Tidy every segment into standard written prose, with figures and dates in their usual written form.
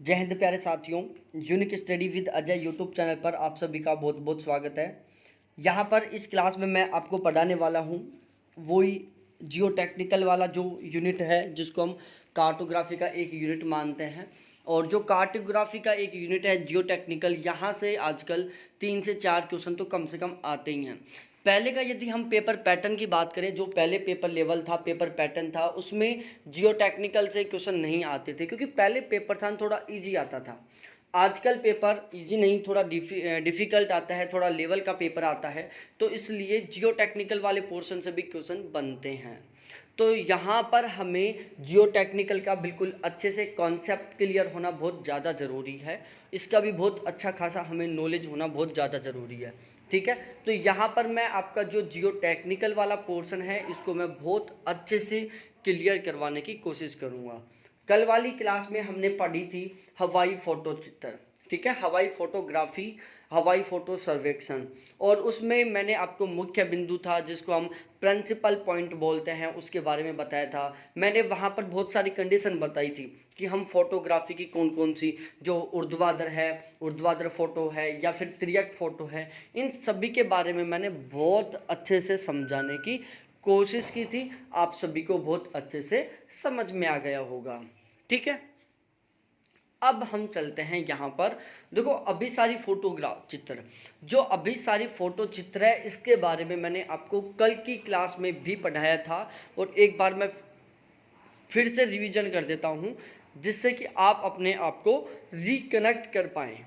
जय हिंद प्यारे साथियों। Unique study with Ajay YouTube channel पर आप सभी का बहुत बहुत स्वागत है। यहाँ पर इस क्लास में मैं आपको पढ़ाने वाला हूँ वही जियो टेक्निकल वाला जो यूनिट है जिसको हम कार्टोग्राफी का एक यूनिट मानते हैं। और जो कार्टोग्राफी का एक यूनिट है जियो टेक्निकल, यहाँ से आजकल 3 से 4 क्वेश्चन तो कम से कम आते ही हैं। पहले का यदि हम पेपर पैटर्न की बात करें, जो पहले पेपर लेवल था, पेपर पैटर्न था, उसमें जियो टेक्निकल से क्वेश्चन नहीं आते थे क्योंकि पहले पेपर था थोड़ा इजी आता था। आजकल पेपर इजी नहीं, थोड़ा डिफ़िकल्ट आता है, थोड़ा लेवल का पेपर आता है, तो इसलिए जियो टेक्निकल वाले पोर्शन से भी क्वेश्चन बनते हैं। तो यहाँ पर हमें जियो टेक्निकल का बिल्कुल अच्छे से कॉन्सेप्ट क्लियर होना बहुत ज़्यादा ज़रूरी है। इसका भी बहुत अच्छा खासा हमें नॉलेज होना बहुत ज़्यादा ज़रूरी है। ठीक है, तो यहाँ पर मैं आपका जो जियो टेक्निकल वाला पोर्शन है इसको मैं बहुत अच्छे से क्लियर करवाने की कोशिश करूँगा। कल वाली क्लास में हमने पढ़ी थी हवाई फोटो चित्र, ठीक है, हवाई फोटोग्राफी, हवाई फोटो सर्वेक्षण, और उसमें मैंने आपको मुख्य बिंदु था जिसको हम प्रिंसिपल पॉइंट बोलते हैं उसके बारे में बताया था। मैंने वहाँ पर बहुत सारी कंडीशन बताई थी कि हम फोटोग्राफी की कौन कौन सी, जो ऊर्ध्वाधर है, ऊर्ध्वाधर फोटो है या फिर तिर्यक फोटो है, इन सभी के बारे में मैंने बहुत अच्छे से समझाने की कोशिश की थी। आप सभी को बहुत अच्छे से समझ में आ गया होगा। ठीक है, अब हम चलते हैं यहाँ पर। देखो, अभी सारी फोटोग्राफ चित्र, जो अभी सारी फोटो चित्र है, इसके बारे में मैंने आपको कल की क्लास में भी पढ़ाया था और एक बार मैं फिर से रिवीजन कर देता हूँ जिससे कि आप अपने आप को रिकनेक्ट कर पाएँ।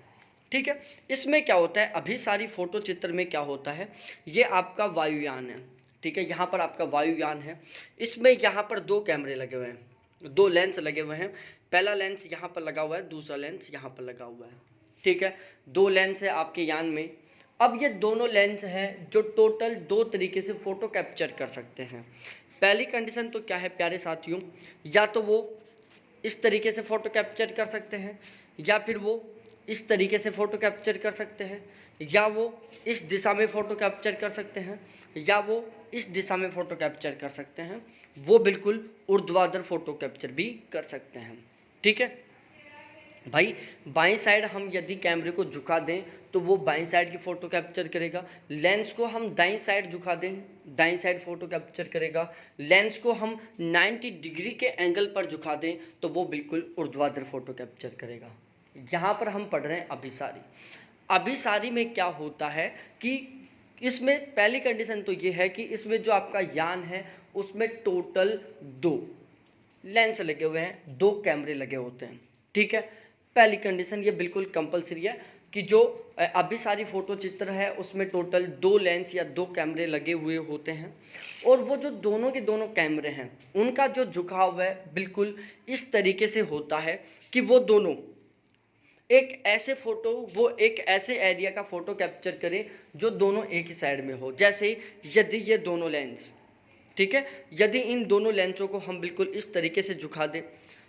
ठीक है, इसमें क्या होता है, अभी सारी फोटो चित्र में क्या होता है, ये आपका वायुयान है। ठीक है, यहाँ पर आपका वायुयान है। इसमें यहाँ पर दो कैमरे लगे हुए हैं, दो लेंस लगे हुए हैं। पहला लेंस यहाँ पर लगा हुआ है, दूसरा लेंस यहाँ पर लगा हुआ है। ठीक है, दो लेंस है आपके यान में। अब ये दोनों लेंस हैं जो टोटल दो तरीके से फ़ोटो कैप्चर कर सकते हैं। पहली कंडीशन तो क्या है प्यारे साथियों, या तो वो इस तरीके से फ़ोटो कैप्चर कर सकते हैं, या फिर वो इस तरीके से फ़ोटो कैप्चर कर सकते हैं, या वो इस दिशा में फ़ोटो कैप्चर कर सकते हैं, या वो इस दिशा में फ़ोटो कैप्चर कर सकते हैं। वो बिल्कुल ऊर्ध्वाधर फ़ोटो कैप्चर भी कर सकते हैं। ठीक है भाई, बाईं साइड हम यदि कैमरे को झुका दें तो वो बाईं साइड की फ़ोटो कैप्चर करेगा। लेंस को हम दाईं साइड झुका दें, दाईं साइड फ़ोटो कैप्चर करेगा। लेंस को हम 90 डिग्री के एंगल पर झुका दें तो वो बिल्कुल ऊर्ध्वाधर फ़ोटो कैप्चर करेगा। यहाँ पर हम पढ़ रहे हैं अभिसारी। अभिसारी में क्या होता है कि इसमें पहली कंडीशन तो ये है कि इसमें जो आपका यान है उसमें टोटल दो लेंस लगे हुए हैं, दो कैमरे लगे होते हैं। ठीक है, पहली कंडीशन ये बिल्कुल कंपलसरी है कि जो अभी सारी फोटो चित्र है उसमें टोटल दो लेंस या दो कैमरे लगे हुए होते हैं। और वो जो दोनों के दोनों कैमरे हैं उनका जो झुकाव है बिल्कुल इस तरीके से होता है कि वो दोनों एक ऐसे फोटो, वो एक ऐसे एरिया का फोटो कैप्चर करें जो दोनों एक ही साइड में हो। जैसे यदि ये दोनों लेंस, ठीक है, यदि इन दोनों लेंसों को हम बिल्कुल इस तरीके से झुका दें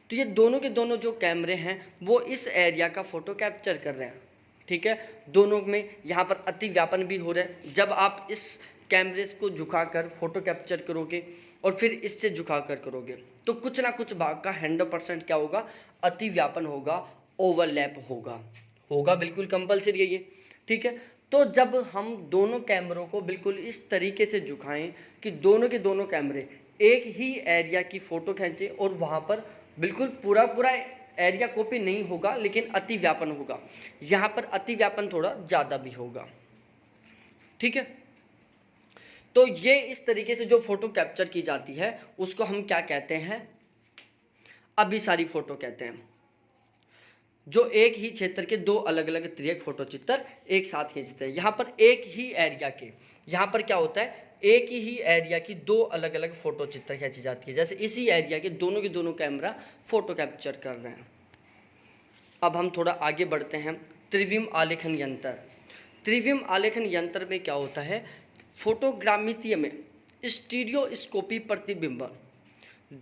तो ये दोनों के दोनों जो कैमरे हैं वो इस एरिया का फ़ोटो कैप्चर कर रहे हैं। ठीक है, दोनों में यहाँ पर अति व्यापन भी हो रहा है। जब आप इस कैमरे को झुकाकर फ़ोटो कैप्चर करोगे और फिर इससे झुकाकर करोगे तो कुछ ना कुछ भाग का 100% क्या होगा, अति व्यापन होगा, ओवरलैप होगा, होगा बिल्कुल कंपलसरी है ये। ठीक है, तो जब हम दोनों कैमरों को बिल्कुल इस तरीके से झुकाएं कि दोनों के दोनों कैमरे एक ही एरिया की फ़ोटो खींचे और वहाँ पर बिल्कुल पूरा पूरा एरिया कॉपी नहीं होगा लेकिन अति व्यापन होगा, यहाँ पर अति व्यापन थोड़ा ज़्यादा भी होगा। ठीक है, तो ये इस तरीके से जो फ़ोटो कैप्चर की जाती है उसको हम क्या कहते हैं, अभिसारी फ़ोटो कहते हैं। जो एक ही क्षेत्र के दो अलग अलग तिर्यक फोटो चित्र एक साथ खींचते हैं। यहाँ पर एक ही एरिया के, यहाँ पर क्या होता है, एक ही एरिया की दो अलग अलग फोटो चित्र खींची जाती है। जैसे इसी एरिया के दोनों कैमरा फोटो कैप्चर कर रहे हैं। अब हम थोड़ा आगे बढ़ते हैं। त्रिविम आलेखन यंत्र। त्रिविम आलेखन यंत्र में क्या होता है, फोटोग्रामितीय में स्टीरियोस्कोपी प्रतिबिंब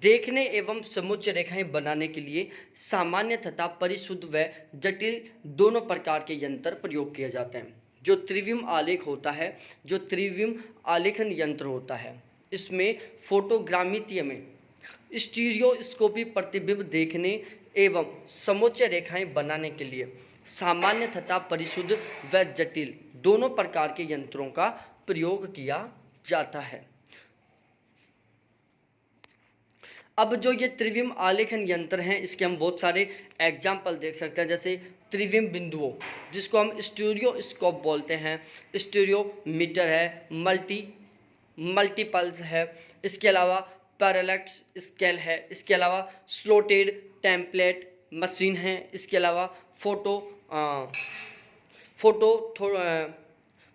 देखने एवं समुच्च रेखाएं बनाने के लिए सामान्य तथा परिशुद्ध व जटिल दोनों प्रकार के यंत्र प्रयोग किए जाते हैं। जो त्रिविम आलेख होता है, जो त्रिविम आलेखन यंत्र होता है, इसमें फोटोग्रामितीय में स्टीरियोस्कोपी प्रतिबिंब देखने एवं समोच्च रेखाएं बनाने के लिए सामान्य तथा परिशुद्ध व जटिल दोनों प्रकार के यंत्रों का प्रयोग किया जाता है। अब जो ये त्रिविम आलेखन यंत्र हैं, इसके हम बहुत सारे एग्जाम्पल देख सकते हैं, जैसे त्रिविम बिंदुओं जिसको हम स्टीरियोस्कोप बोलते हैं, स्टीरियोमीटर है, मल्टीपल्स है, इसके अलावा पैरेलक्स स्केल है, इसके अलावा स्लोटेड टेम्पलेट मशीन है, इसके अलावा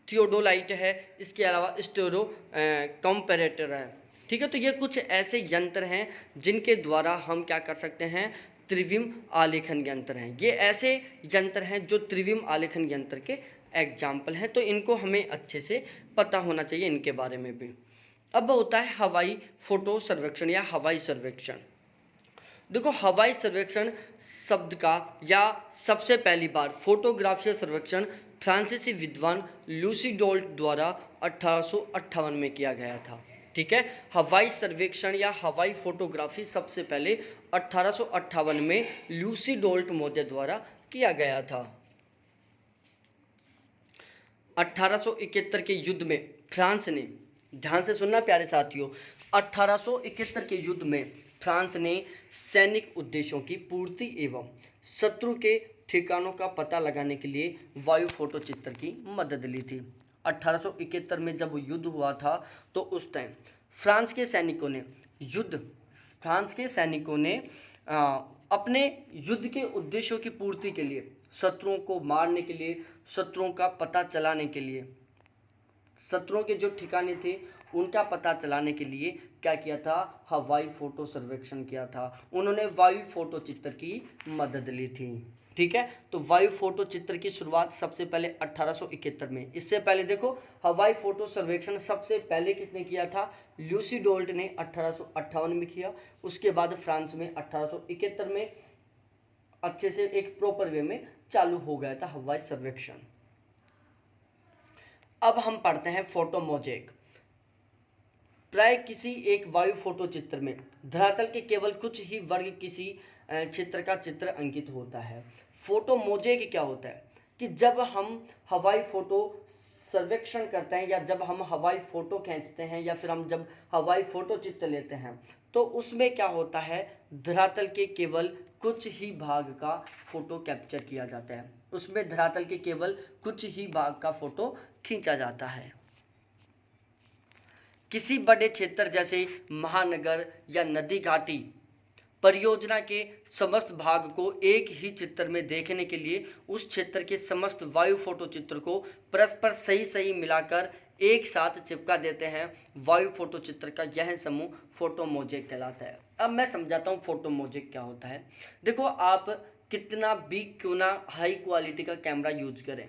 थियोडोलाइट है, इसके अलावा स्टेरो कंपैरेटर है। ठीक है, तो ये कुछ ऐसे यंत्र हैं जिनके द्वारा हम क्या कर सकते हैं, त्रिविम आलेखन यंत्र हैं। ये ऐसे यंत्र हैं जो त्रिविम आलेखन यंत्र के एग्जाम्पल हैं, तो इनको हमें अच्छे से पता होना चाहिए इनके बारे में भी। अब होता है हवाई फोटो सर्वेक्षण या हवाई सर्वेक्षण। देखो, हवाई सर्वेक्षण शब्द का या सबसे पहली बार फोटोग्राफिया सर्वेक्षण फ्रांसीसी विद्वान लूसी डोल्ट द्वारा 1858 में किया गया था। ठीक है, हवाई सर्वेक्षण या हवाई फोटोग्राफी सबसे पहले 1858 में लूसी डोल्ट महोदय द्वारा किया गया था। 1871 के युद्ध में फ्रांस ने, ध्यान से सुनना प्यारे साथियों, 1871 के युद्ध में फ्रांस ने सैनिक उद्देश्यों की पूर्ति एवं शत्रु के ठिकानों का पता लगाने के लिए वायु फोटो चित्र की मदद ली थी। 1871 में जब युद्ध हुआ था तो उस टाइम फ्रांस के सैनिकों ने अपने युद्ध के उद्देश्यों की पूर्ति के लिए, शत्रुओं को मारने के लिए, शत्रुओं का पता चलाने के लिए, शत्रुओं के जो ठिकाने थे उनका पता चलाने के लिए क्या किया था, हवाई फोटो सर्वेक्षण किया था। उन्होंने वायु फोटो चित्र की मदद ली थी। ठीक है, तो वायु फोटो चित्र की शुरुआत सबसे पहले 1871 में। इससे पहले देखो, हवाई फोटो सर्वेक्षण सबसे पहले किसने किया था, लूसी डोल्ट ने 1858 में किया। उसके बाद फ्रांस में 1871 में अच्छे से एक प्रॉपर वे में चालू हो गया था हवाई सर्वेक्षण। अब हम पढ़ते हैं फोटो मोजेक। प्राय किसी एक वायु फोटो चित्र में धरातल के केवल कुछ ही वर्ग किसी क्षेत्र का चित्र अंकित होता है। फोटो मोजेक क्या होता है कि जब हम हवाई फोटो सर्वेक्षण करते हैं या जब हम हवाई फोटो खींचते हैं या फिर हम जब हवाई फोटो चित्र लेते हैं तो उसमें क्या होता है, धरातल के केवल कुछ ही भाग का फोटो कैप्चर किया जाता है। उसमें धरातल के केवल कुछ ही भाग का फोटो खींचा जाता है। किसी बड़े क्षेत्र जैसे महानगर या नदी घाटी परियोजना के समस्त भाग को एक ही चित्र में देखने के लिए उस क्षेत्र के समस्त वायु फोटो चित्र को परस्पर सही मिलाकर एक साथ चिपका देते हैं। वायु फोटो चित्र का यह समूह फोटो मोजेक कहलाता है। अब मैं समझाता हूँ फोटो मोजेक क्या होता है। देखो, आप कितना भी क्यों ना हाई क्वालिटी का कैमरा यूज करें,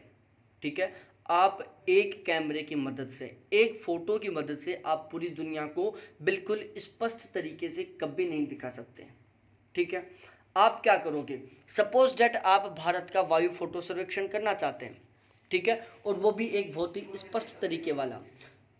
ठीक है, आप एक कैमरे की मदद से, एक फ़ोटो की मदद से आप पूरी दुनिया को बिल्कुल स्पष्ट तरीके से कभी नहीं दिखा सकते। ठीक है, आप क्या करोगे, सपोज डेट आप भारत का वायु फोटो सर्वेक्षण करना चाहते हैं, ठीक है, और वो भी एक बहुत ही स्पष्ट तरीके वाला,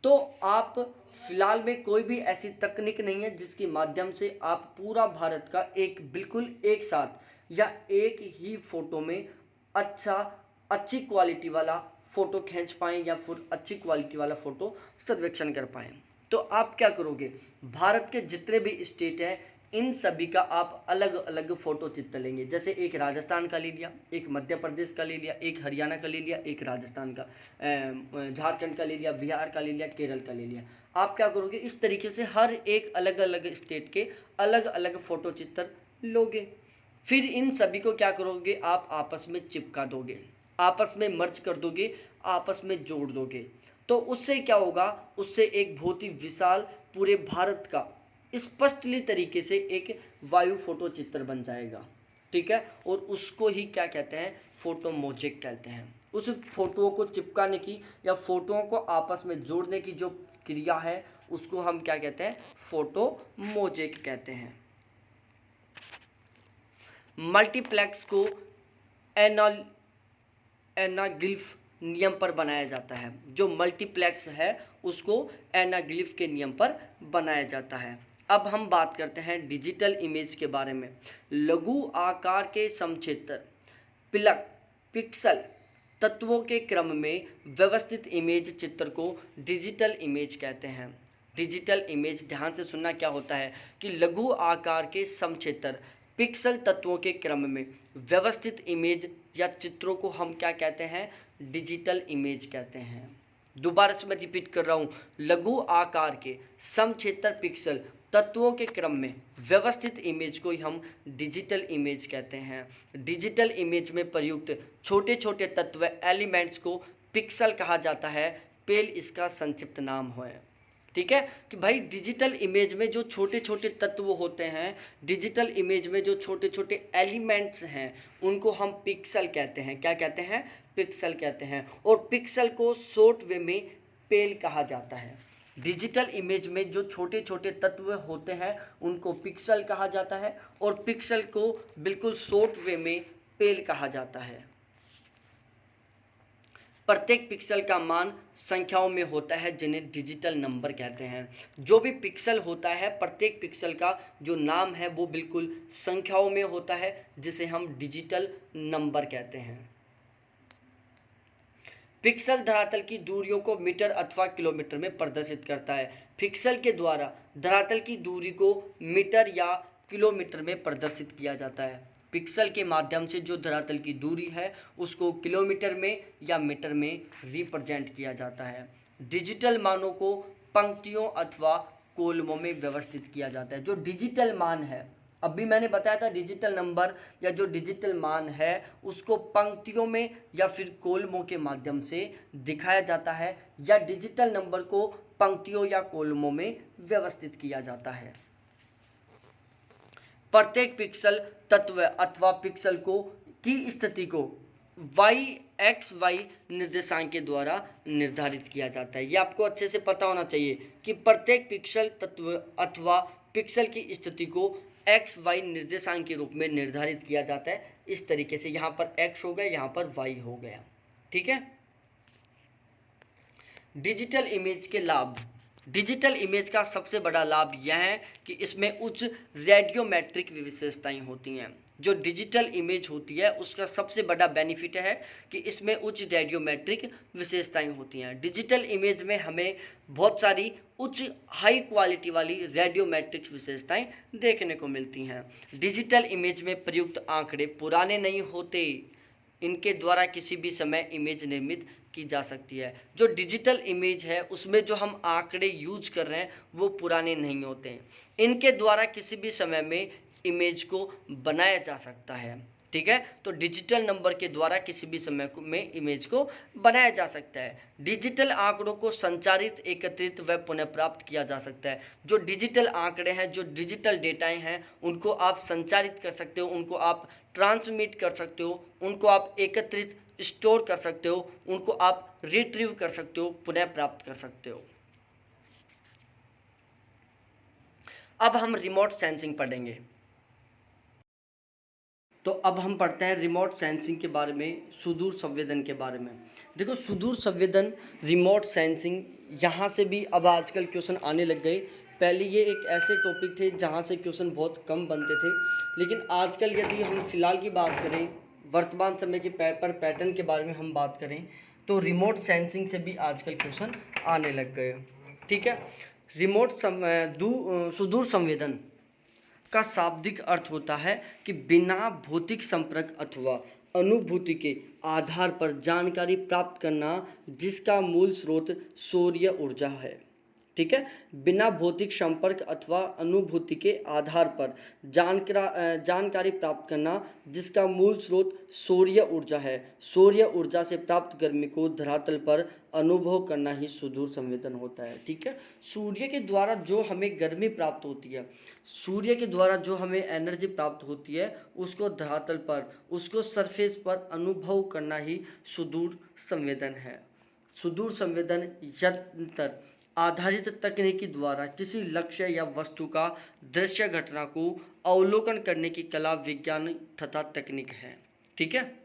तो आप फिलहाल में कोई भी ऐसी तकनीक नहीं है जिसके माध्यम से आप पूरा भारत का एक बिल्कुल एक साथ या एक ही फ़ोटो में अच्छी क्वालिटी वाला फ़ोटो खींच पाएँ या फिर अच्छी क्वालिटी वाला फ़ोटो सर्वेक्षण कर पाएँ। तो आप क्या करोगे, भारत के जितने भी स्टेट हैं इन सभी का आप अलग अलग फ़ोटो चित्र लेंगे। जैसे एक राजस्थान का ले लिया, एक मध्य प्रदेश का ले लिया, एक हरियाणा का ले लिया, एक राजस्थान का, झारखंड का ले लिया, बिहार का ले लिया, केरल का ले लिया। आप क्या करोगे, इस तरीके से हर एक अलग अलग स्टेट के अलग अलग फ़ोटो चित्र लोगे। फिर इन सभी को क्या करोगे, आप आपस में चिपका दोगे, आपस में मर्ज कर दोगे, आपस में जोड़ दोगे। तो उससे क्या होगा, उससे एक बहुत ही विशाल पूरे भारत का स्पष्टली तरीके से एक वायु फोटो चित्र बन जाएगा। ठीक है, और उसको ही क्या कहते हैं, फोटो मोजेक कहते हैं। उस फोटो को चिपकाने की या फोटोओं को आपस में जोड़ने की जो क्रिया है उसको हम क्या कहते हैं, फोटो मोजेक कहते हैं। मल्टीप्लेक्स को एनाग्लिफ नियम पर बनाया जाता है। जो मल्टीप्लेक्स है उसको एनाग्लिफ के नियम पर बनाया जाता है। अब हम बात करते हैं डिजिटल इमेज के बारे में। लघु आकार के समक्षेत्र पिलक पिक्सल तत्वों के क्रम में व्यवस्थित इमेज चित्र को डिजिटल इमेज कहते हैं। डिजिटल इमेज, ध्यान से सुनना, क्या होता है कि लघु आकार के समक्षेत्र पिक्सल तत्वों के क्रम में व्यवस्थित इमेज या चित्रों को हम क्या कहते हैं? डिजिटल इमेज कहते हैं। दोबारा से मैं रिपीट कर रहा हूँ, लघु आकार के समक्षेत्र पिक्सल तत्वों के क्रम में व्यवस्थित इमेज को हम डिजिटल इमेज कहते हैं। डिजिटल इमेज में प्रयुक्त छोटे छोटे तत्व एलिमेंट्स को पिक्सल कहा जाता है। पेल इसका संक्षिप्त नाम है। ठीक है कि भाई डिजिटल इमेज में जो छोटे छोटे तत्व होते हैं, डिजिटल इमेज में जो छोटे छोटे एलिमेंट्स हैं, उनको हम पिक्सल कहते हैं। क्या कहते हैं? पिक्सल कहते हैं। और पिक्सल को शॉर्ट वे में पेल कहा जाता है। डिजिटल इमेज में जो छोटे छोटे तत्व होते हैं उनको पिक्सल कहा जाता है, और पिक्सल को बिल्कुल शॉर्ट वे में पेल कहा जाता है। प्रत्येक पिक्सल का मान संख्याओं में होता है, जिन्हें डिजिटल नंबर कहते हैं। जो भी पिक्सल होता है, प्रत्येक पिक्सल का जो नाम है वो बिल्कुल संख्याओं में होता है, जिसे हम डिजिटल नंबर कहते हैं। पिक्सल धरातल की दूरियों को मीटर अथवा किलोमीटर में प्रदर्शित करता है। पिक्सल के द्वारा धरातल की दूरी को मीटर या किलोमीटर में प्रदर्शित किया जाता है। पिक्सल के माध्यम से जो धरातल की दूरी है उसको किलोमीटर में या मीटर में रिप्रेजेंट किया जाता है। डिजिटल मानों को पंक्तियों अथवा कॉलमों में व्यवस्थित किया जाता है। जो डिजिटल मान है, अभी मैंने बताया था, डिजिटल नंबर या जो डिजिटल मान है उसको पंक्तियों में या फिर कॉलमों के माध्यम से दिखाया जाता है, या डिजिटल नंबर को पंक्तियों या कॉलमों में व्यवस्थित किया जाता है। प्रत्येक पिक्सल तत्व अथवा पिक्सल को की स्थिति को XY निर्देशांक के द्वारा निर्धारित किया जाता है। ये आपको अच्छे से पता होना चाहिए कि प्रत्येक पिक्सल तत्व अथवा पिक्सल की स्थिति को XY निर्देशांक के रूप में निर्धारित किया जाता है। इस तरीके से यहाँ पर X हो गया, यहाँ पर Y हो गया। ठीक है। डिजिटल इमेज के लाभ। डिजिटल इमेज का सबसे बड़ा लाभ यह है कि इसमें उच्च रेडियोमेट्रिक विशेषताएं होती हैं। जो डिजिटल इमेज होती है उसका सबसे बड़ा बेनिफिट है कि इसमें उच्च रेडियोमेट्रिक विशेषताएं होती हैं। डिजिटल इमेज में हमें बहुत सारी उच्च हाई क्वालिटी वाली रेडियोमेट्रिक विशेषताएं देखने को मिलती हैं। डिजिटल इमेज में प्रयुक्त आंकड़े पुराने नहीं होते, इनके द्वारा किसी भी समय इमेज निर्मित की जा सकती है। जो डिजिटल इमेज है उसमें जो हम आंकड़े यूज कर रहे हैं वो पुराने नहीं होते हैं, इनके द्वारा किसी भी समय में इमेज को बनाया जा सकता है। ठीक है, तो डिजिटल नंबर के द्वारा किसी भी समय में इमेज को बनाया जा सकता है। डिजिटल आंकड़ों को संचारित, एकत्रित व पुनः प्राप्त किया जा सकता है। जो डिजिटल आंकड़े हैं, जो डिजिटल डेटाएं हैं, उनको आप संचारित कर सकते हो, उनको आप ट्रांसमिट कर सकते हो, उनको आप एकत्रित स्टोर कर सकते हो, उनको आप रिट्रीव कर सकते हो, पुनः प्राप्त कर सकते हो। अब हम रिमोट सेंसिंग पढ़ेंगे। तो अब हम पढ़ते हैं रिमोट सेंसिंग के बारे में, सुदूर संवेदन के बारे में। देखो, सुदूर संवेदन, रिमोट सेंसिंग, यहाँ से भी अब आजकल क्वेश्चन आने लग गए। पहले ये एक ऐसे टॉपिक थे जहाँ से क्वेश्चन बहुत कम बनते थे, लेकिन आजकल यदि हम फिलहाल की बात करें, वर्तमान समय के पेपर पैटर्न के बारे में हम बात करें, तो रिमोट सेंसिंग से भी आजकल क्वेश्चन आने लग गए। ठीक है। सुदूर संवेदन का शाब्दिक अर्थ होता है कि बिना भौतिक संपर्क अथवा अनुभूति के आधार पर जानकारी प्राप्त करना, जिसका मूल स्रोत सौर्य ऊर्जा है। ठीक है, बिना भौतिक संपर्क अथवा अनुभूति के आधार पर जानकारी प्राप्त करना, जिसका मूल स्रोत सौर्य ऊर्जा है। सौर्य ऊर्जा से प्राप्त गर्मी को धरातल पर अनुभव करना ही सुदूर संवेदन होता है। ठीक है, सूर्य के द्वारा जो हमें गर्मी प्राप्त होती है, सूर्य के द्वारा जो हमें एनर्जी प्राप्त होती है, उसको धरातल पर, उसको सरफेस पर अनुभव करना ही सुदूर संवेदन है। सुदूर संवेदन यंत्र आधारित तकनीकी द्वारा किसी लक्ष्य या वस्तु का दृश्य घटना को अवलोकन करने की कला, विज्ञान तथा तकनीक है। ठीक है,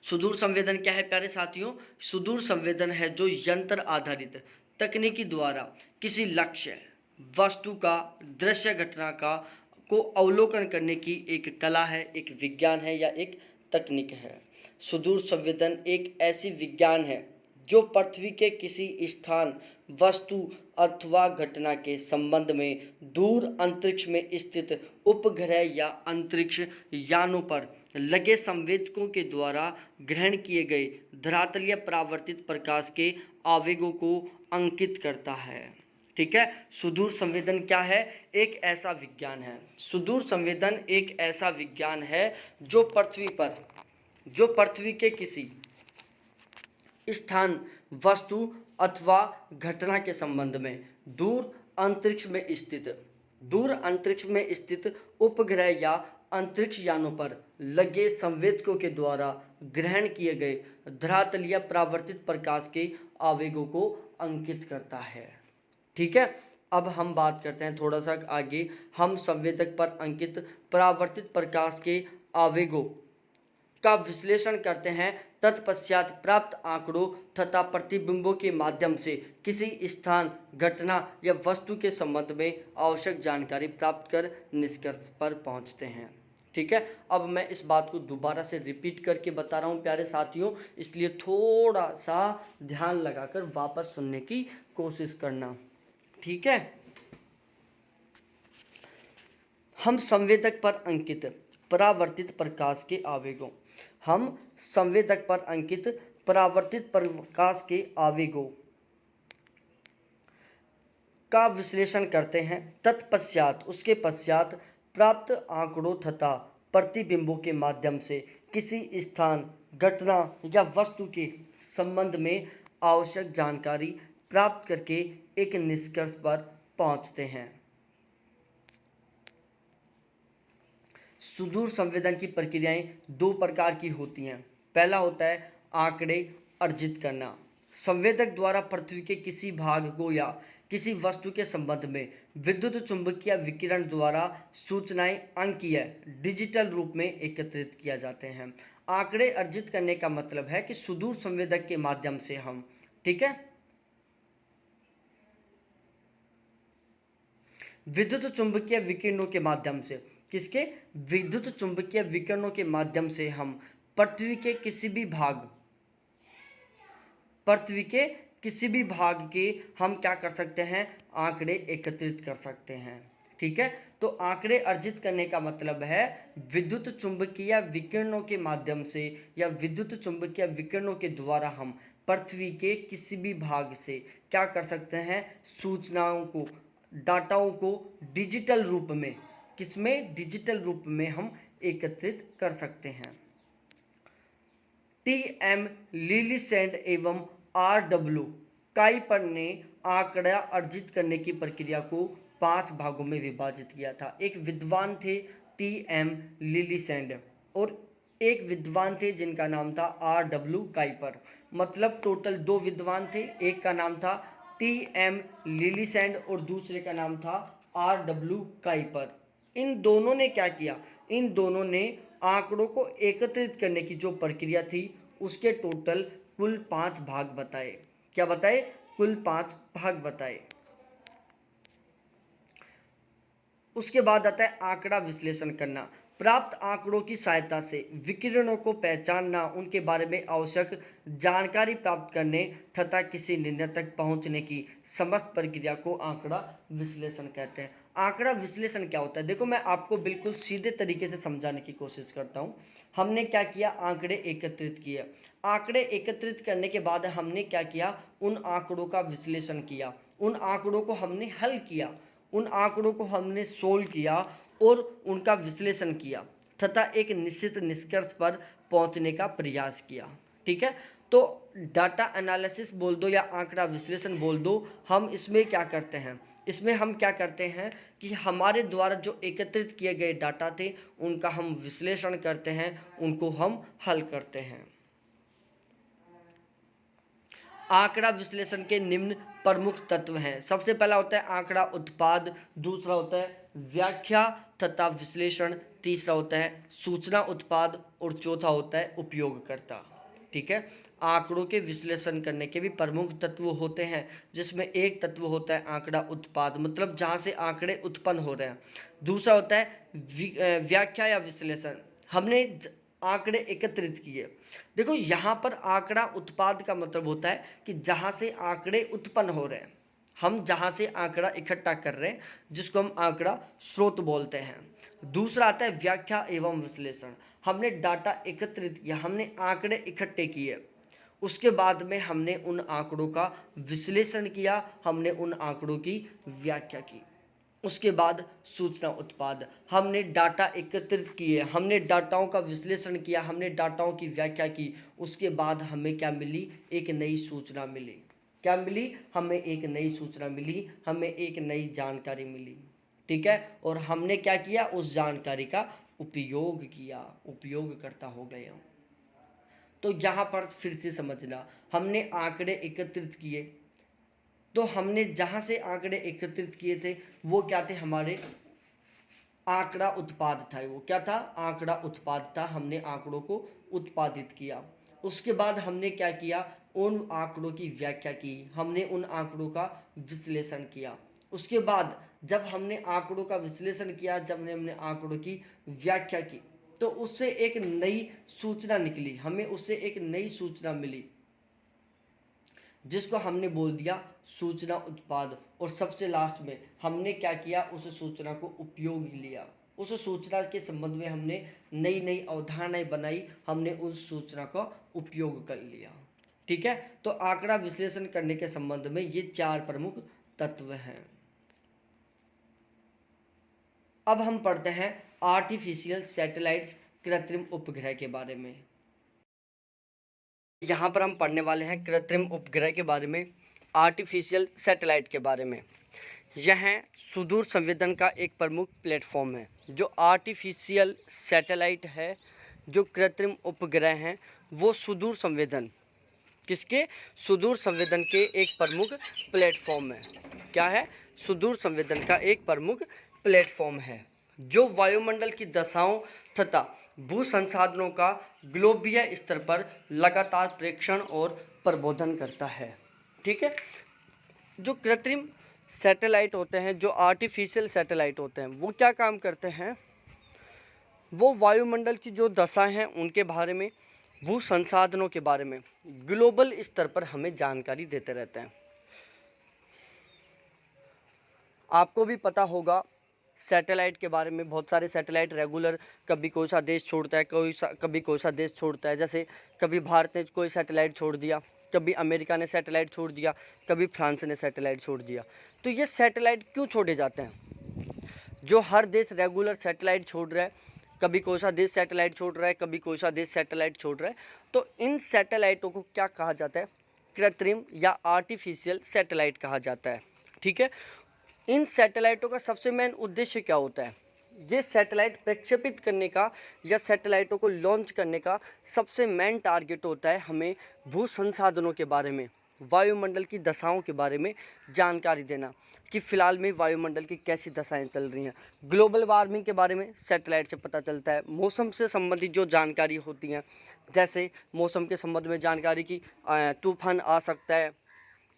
सुदूर संवेदन क्या है प्यारे साथियों? सुदूर संवेदन है जो यंत्र आधारित तकनीकी द्वारा किसी लक्ष्य वस्तु का, दृश्य घटना का को अवलोकन करने की एक कला है, एक विज्ञान है या एक तकनीक है। सुदूर संवेदन एक ऐसी विज्ञान है जो पृथ्वी के किसी स्थान, वस्तु अथवा घटना के संबंध में दूर अंतरिक्ष में स्थित उपग्रह या अंतरिक्ष यानों पर लगे संवेदकों के द्वारा ग्रहण किए गए धरातलीय परावर्तित प्रकाश के आवेगों को अंकित करता है। ठीक है, सुदूर संवेदन क्या है? एक ऐसा विज्ञान है, सुदूर संवेदन एक ऐसा विज्ञान है जो पृथ्वी के किसी स्थान, वस्तु अथवा घटना के संबंध में दूर अंतरिक्ष में स्थित उपग्रह या अंतरिक्ष यानों पर लगे संवेदकों के द्वारा ग्रहण किए गए धरातलीय परावर्तित प्रकाश के आवेगों को अंकित करता है। ठीक है, अब हम बात करते हैं थोड़ा सा आगे। हम संवेदक पर अंकित परावर्तित प्रकाश के आवेगों का विश्लेषण करते हैं, तत्पश्चात प्राप्त आंकड़ों तथा प्रतिबिंबों के माध्यम से किसी स्थान, घटना या वस्तु के संबंध में आवश्यक जानकारी प्राप्त कर निष्कर्ष पर पहुंचते हैं। ठीक है, अब मैं इस बात को दोबारा से रिपीट करके बता रहा हूं प्यारे साथियों, इसलिए थोड़ा सा ध्यान लगाकर वापस सुनने की कोशिश करना। ठीक है, हम संवेदक पर अंकित परावर्तित प्रकाश के आवेगों का विश्लेषण करते हैं, तत्पश्चात उसके पश्चात प्राप्त आंकड़ों तथा प्रतिबिंबों के माध्यम से किसी स्थान, घटना या वस्तु के संबंध में आवश्यक जानकारी प्राप्त करके एक निष्कर्ष पर पहुंचते हैं। सुदूर संवेदन की प्रक्रियाएं दो प्रकार की होती हैं। पहला होता है आंकड़े अर्जित करना। संवेदक द्वारा पृथ्वी के किसी भाग को या किसी वस्तु के संबंध में विद्युत चुंबकीय विकिरण द्वारा सूचनाएं अंकीय डिजिटल रूप में एकत्रित किया जाते हैं। आंकड़े अर्जित करने का मतलब है कि सुदूर संवेदक के माध्यम से हम, ठीक है, विद्युत चुंबकीय विकिरणों के माध्यम से, किसके? विद्युत चुंबकीय विकिरणों के माध्यम से हम पृथ्वी के किसी भी भाग के हम क्या कर सकते हैं? आंकड़े एकत्रित कर सकते हैं। ठीक है, तो आंकड़े अर्जित करने का मतलब है विद्युत चुंबकीय विकिरणों के माध्यम से या विद्युत चुंबकीय विकिरणों के द्वारा हम पृथ्वी के किसी भी भाग से क्या कर सकते हैं? सूचनाओं को, डाटाओं को डिजिटल रूप में, किसमें? डिजिटल रूप में हम एकत्रित कर सकते हैं। टी.एम. लिलीसैंड एवं R.W. काइपर ने आंकड़ा अर्जित करने की प्रक्रिया को 5 भागों में विभाजित किया था। एक विद्वान थे T.M. लिलीसैंड और एक विद्वान थे जिनका नाम था R.W. काइपर। मतलब टोटल 2 विद्वान थे, एक का नाम था T.M. लिलीसैंड और दूसरे का नाम था R.W. काइपर। इन दोनों ने क्या किया? इन दोनों ने आंकड़ों को एकत्रित करने की जो प्रक्रिया थी उसके टोटल कुल 5 भाग बताए। क्या बताए? कुल 5 भाग बताए। उसके बाद आता है आंकड़ा विश्लेषण करना। प्राप्त आंकड़ों की सहायता से विकिरणों को पहचानना, उनके बारे में आवश्यक जानकारी प्राप्त करने तथा किसी निर्णय तक पहुंचने की समस्त प्रक्रिया को आंकड़ा विश्लेषण कहते हैं। आंकड़ा विश्लेषण क्या होता है? देखो, मैं आपको बिल्कुल सीधे तरीके से समझाने की कोशिश करता हूं। हमने क्या किया? आंकड़े एकत्रित किए। आंकड़े एकत्रित करने के बाद हमने क्या किया? उन आंकड़ों का विश्लेषण किया, उन आंकड़ों को हमने हल किया, उन आंकड़ों को हमने सोल्व किया और उनका विश्लेषण किया तथा एक निश्चित निष्कर्ष पर पहुंचने का प्रयास किया। ठीक है, तो डाटा एनालिसिस बोल दो या आंकड़ा विश्लेषण बोल दो, हम इसमें क्या करते हैं? इसमें हम क्या करते हैं कि हमारे द्वारा जो एकत्रित किए गए डाटा थे उनका हम विश्लेषण करते हैं, उनको हम हल करते हैं। आंकड़ा विश्लेषण के निम्न प्रमुख तत्व हैं। सबसे पहला होता है आंकड़ा उत्पाद, दूसरा होता है व्याख्या तथा विश्लेषण, तीसरा होता है सूचना उत्पाद और चौथा होता है उपयोगकर्ता। ठीक है। आंकड़ों के विश्लेषण करने के भी प्रमुख तत्व होते हैं, जिसमें एक तत्व होता है आंकड़ा उत्पाद, मतलब जहाँ से आंकड़े उत्पन्न हो रहे हैं। दूसरा होता है व्याख्या या विश्लेषण, हमने आंकड़े एकत्रित किए। देखो यहाँ पर आंकड़ा उत्पाद का मतलब होता है कि जहाँ से आंकड़े उत्पन्न हो रहे हैं, हम जहाँ से आंकड़ा इकट्ठा कर रहे हैं, जिसको हम आंकड़ा स्रोत बोलते हैं। दूसरा आता है व्याख्या एवं विश्लेषण, हमने डाटा एकत्रित किया, हमने आंकड़े इकट्ठे किए, उसके बाद में हमने उन आंकड़ों का विश्लेषण किया, हमने उन आंकड़ों की व्याख्या की। उसके बाद सूचना उत्पाद, हमने डाटा एकत्रित किए, हमने डाटाओं का विश्लेषण किया, हमने डाटाओं की व्याख्या की, उसके बाद हमें क्या मिली, एक नई सूचना मिली। क्या मिली, हमें एक नई सूचना मिली, हमें एक नई जानकारी मिली, ठीक है। और हमने क्या किया, उस जानकारी का उपयोग किया, उपयोगकर्ता हो गए हम। तो यहाँ पर फिर से समझना, हमने आंकड़े एकत्रित किए, तो हमने जहाँ से आंकड़े एकत्रित किए थे वो क्या थे, हमारे आंकड़ा उत्पाद था। वो क्या था, आंकड़ा उत्पाद था, हमने आंकड़ों को उत्पादित किया। उसके बाद हमने क्या किया, उन आंकड़ों की व्याख्या की, हमने उन आंकड़ों का विश्लेषण किया। उसके बाद जब हमने आंकड़ों का विश्लेषण किया, जब हमने आंकड़ों की व्याख्या की, तो उससे एक नई सूचना निकली, हमें उससे एक नई सूचना मिली, जिसको हमने बोल दिया सूचना उत्पाद। और सबसे लास्ट में हमने क्या किया, उस सूचना को उपयोग लिया, उस सूचना के संबंध में हमने नई नई अवधारणाएं बनाई, हमने उस सूचना का उपयोग कर लिया, ठीक है। तो आंकड़ा विश्लेषण करने के संबंध में ये 4 प्रमुख तत्व हैं। अब हम पढ़ते हैं आर्टिफिशियल सैटेलाइट्स, कृत्रिम उपग्रह के बारे में। यहाँ पर हम पढ़ने वाले हैं कृत्रिम उपग्रह के बारे में, आर्टिफिशियल सैटेलाइट के बारे में। यह सुदूर संवेदन का एक प्रमुख प्लेटफॉर्म है। जो आर्टिफिशियल सैटेलाइट है, जो कृत्रिम उपग्रह हैं, वो सुदूर संवेदन, किसके, सुदूर संवेदन के एक प्रमुख प्लेटफॉर्म है। क्या है, सुदूर संवेदन का एक प्रमुख प्लेटफॉर्म है, जो वायुमंडल की दशाओं तथा भू संसाधनों का ग्लोबीय स्तर पर लगातार प्रेक्षण और प्रबोधन करता है, ठीक है। जो कृत्रिम सैटेलाइट होते हैं, जो आर्टिफिशियल सैटेलाइट होते हैं, वो क्या काम करते हैं, वो वायुमंडल की जो दशा हैं उनके बारे में, भू संसाधनों के बारे में ग्लोबल स्तर पर हमें जानकारी देते रहते हैं। आपको भी पता होगा सैटेलाइट के बारे में, बहुत सारे सैटेलाइट रेगुलर कभी कोई सा देश छोड़ता है, कभी कोई सा देश छोड़ता है। जैसे कभी भारत ने कोई सैटेलाइट छोड़ दिया, कभी अमेरिका ने सैटेलाइट छोड़ दिया, कभी फ्रांस ने सैटेलाइट छोड़ दिया। तो ये सैटेलाइट क्यों छोड़े जाते हैं, जो हर देश रेगुलर सैटेलाइट छोड़ रहा है, कभी कोई सा देश सैटेलाइट छोड़ रहा है, कभी कोई सा देश सैटेलाइट छोड़ रहा है, तो इन सैटेलाइटों को क्या कहा जाता है, कृत्रिम या आर्टिफिशियल सैटेलाइट कहा जाता है, ठीक है। इन सैटेलाइटों का सबसे मेन उद्देश्य क्या होता है, ये सैटेलाइट प्रक्षेपित करने का या सैटेलाइटों को लॉन्च करने का सबसे मेन टारगेट होता है हमें भू संसाधनों के बारे में, वायुमंडल की दशाओं के बारे में जानकारी देना, कि फ़िलहाल में वायुमंडल की कैसी दशाएं चल रही हैं। ग्लोबल वार्मिंग के बारे में सैटेलाइट से पता चलता है। मौसम से संबंधित जो जानकारी होती हैं, जैसे मौसम के संबंध में जानकारी की तूफान आ सकता है,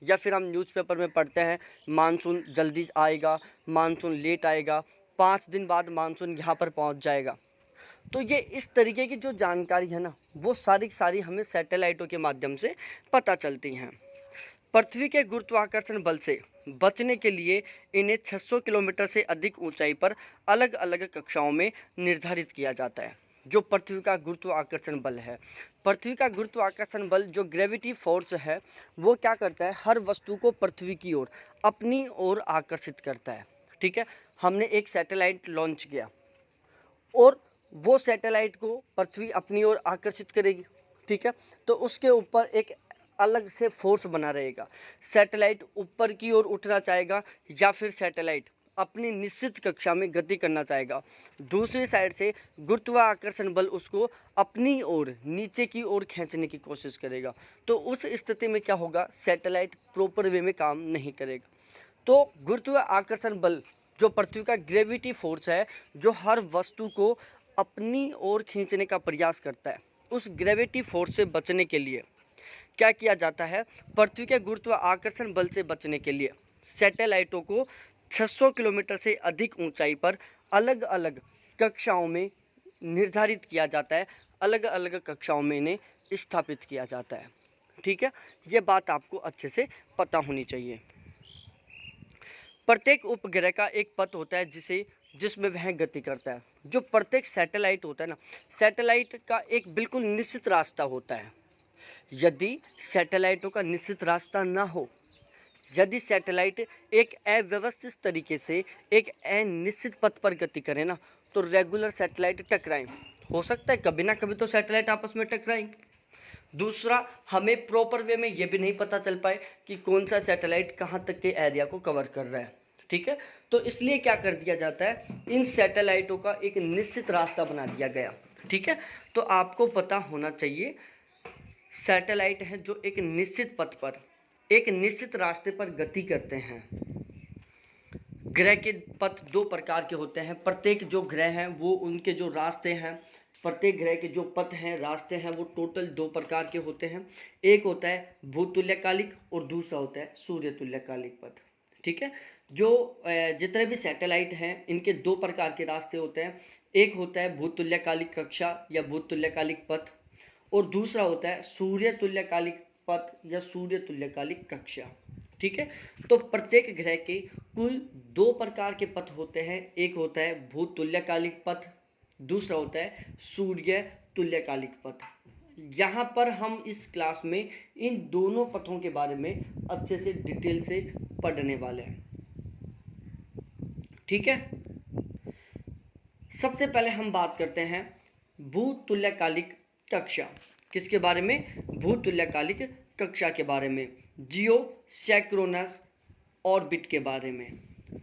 या फिर हम न्यूज़पेपर में पढ़ते हैं मानसून जल्दी आएगा, मानसून लेट आएगा, 5 दिन बाद मानसून यहाँ पर पहुँच जाएगा। तो ये इस तरीके की जो जानकारी है ना, वो सारी सारी हमें सैटेलाइटों के माध्यम से पता चलती हैं। पृथ्वी के गुरुत्वाकर्षण बल से बचने के लिए इन्हें 600 किलोमीटर से अधिक ऊंचाई पर अलग अलग कक्षाओं में निर्धारित किया जाता है। जो पृथ्वी का गुरुत्वाकर्षण बल है, पृथ्वी का गुरुत्वाकर्षण बल जो ग्रेविटी फोर्स है, वो क्या करता है, हर वस्तु को पृथ्वी की ओर अपनी ओर आकर्षित करता है, ठीक है। हमने एक सैटेलाइट लॉन्च किया और वो सैटेलाइट को पृथ्वी अपनी ओर आकर्षित करेगी, ठीक है। तो उसके ऊपर एक अलग से फोर्स बना रहेगा। सैटेलाइट ऊपर की ओर उठना चाहेगा या फिर सैटेलाइट अपनी निश्चित कक्षा में गति करना चाहेगा। दूसरी साइड से गुरुत्वाकर्षण बल उसको अपनी ओर नीचे की ओर खींचने की कोशिश करेगा। तो उस स्थिति में क्या होगा, सैटेलाइट प्रॉपर वे में काम नहीं करेगा। तो गुरुत्वाकर्षण बल जो पृथ्वी का ग्रेविटी फोर्स है, जो हर वस्तु को अपनी ओर खींचने का प्रयास करता है, उस ग्रेविटी फोर्स से बचने के लिए क्या किया जाता है, पृथ्वी के गुरुत्वाकर्षण बल से बचने के लिए सैटेलाइटों को 600 किलोमीटर से अधिक ऊंचाई पर अलग अलग कक्षाओं में निर्धारित किया जाता है, अलग अलग कक्षाओं में इन्हें स्थापित किया जाता है। ठीक है, ये बात आपको अच्छे से पता होनी चाहिए। प्रत्येक उपग्रह का एक पथ होता है जिसमें वह गति करता है। जो प्रत्येक सैटेलाइट होता है ना, सैटेलाइट का एक बिल्कुल निश्चित रास्ता होता है। यदि सैटेलाइटों का निश्चित रास्ता ना हो, यदि सैटेलाइट एक अव्यवस्थित तरीके से एक अनिश्चित पथ पर गति करे ना, तो रेगुलर सैटेलाइट टकराएं। हो सकता है कभी ना कभी तो सैटेलाइट आपस में टकराएं। दूसरा, हमें प्रॉपर वे में ये भी नहीं पता चल पाए कि कौन सा सैटेलाइट कहाँ तक के एरिया को कवर कर रहा है। ठीक है, तो इसलिए क्या कर दिया जाता है, इन सैटेलाइटों का एक निश्चित रास्ता बना दिया गया। ठीक है, तो आपको पता होना चाहिए सैटेलाइट हैं जो एक निश्चित पथ पर एक निश्चित रास्ते पर गति करते हैं। ग्रह के पथ दो प्रकार के होते हैं। प्रत्येक जो ग्रह हैं वो उनके जो रास्ते हैं, प्रत्येक ग्रह के जो पथ हैं, रास्ते हैं, वो टोटल दो प्रकार के होते हैं। एक होता है भूतुल्यकालिक और दूसरा होता है सूर्य तुल्यकालिक पथ। ठीक है, जो जितने भी सैटेलाइट हैं इनके दो प्रकार के रास्ते होते हैं। एक होता है भूतुल्यकालिक कक्षा या भूतुल्यकालिक पथ, और दूसरा होता है सूर्य तुल्यकालिक पथ या सूर्य तुल्यकालिक कक्षा। ठीक है, तो प्रत्येक ग्रह के कुल दो प्रकार के पथ होते हैं। एक होता है भूतुल्यकालिक पथ, दूसरा होता है सूर्य तुल्यकालिक पथ। यहाँ पर हम इस क्लास में इन दोनों पथों के बारे में अच्छे से डिटेल से पढ़ने वाले हैं। ठीक है, सबसे पहले हम बात करते हैं भूतुल्यकालिक कक्षा। किसके बारे में? भूतुल्यकालिक कक्षा के बारे में, जियो सैक्रोनस ऑर्बिट के बारे में।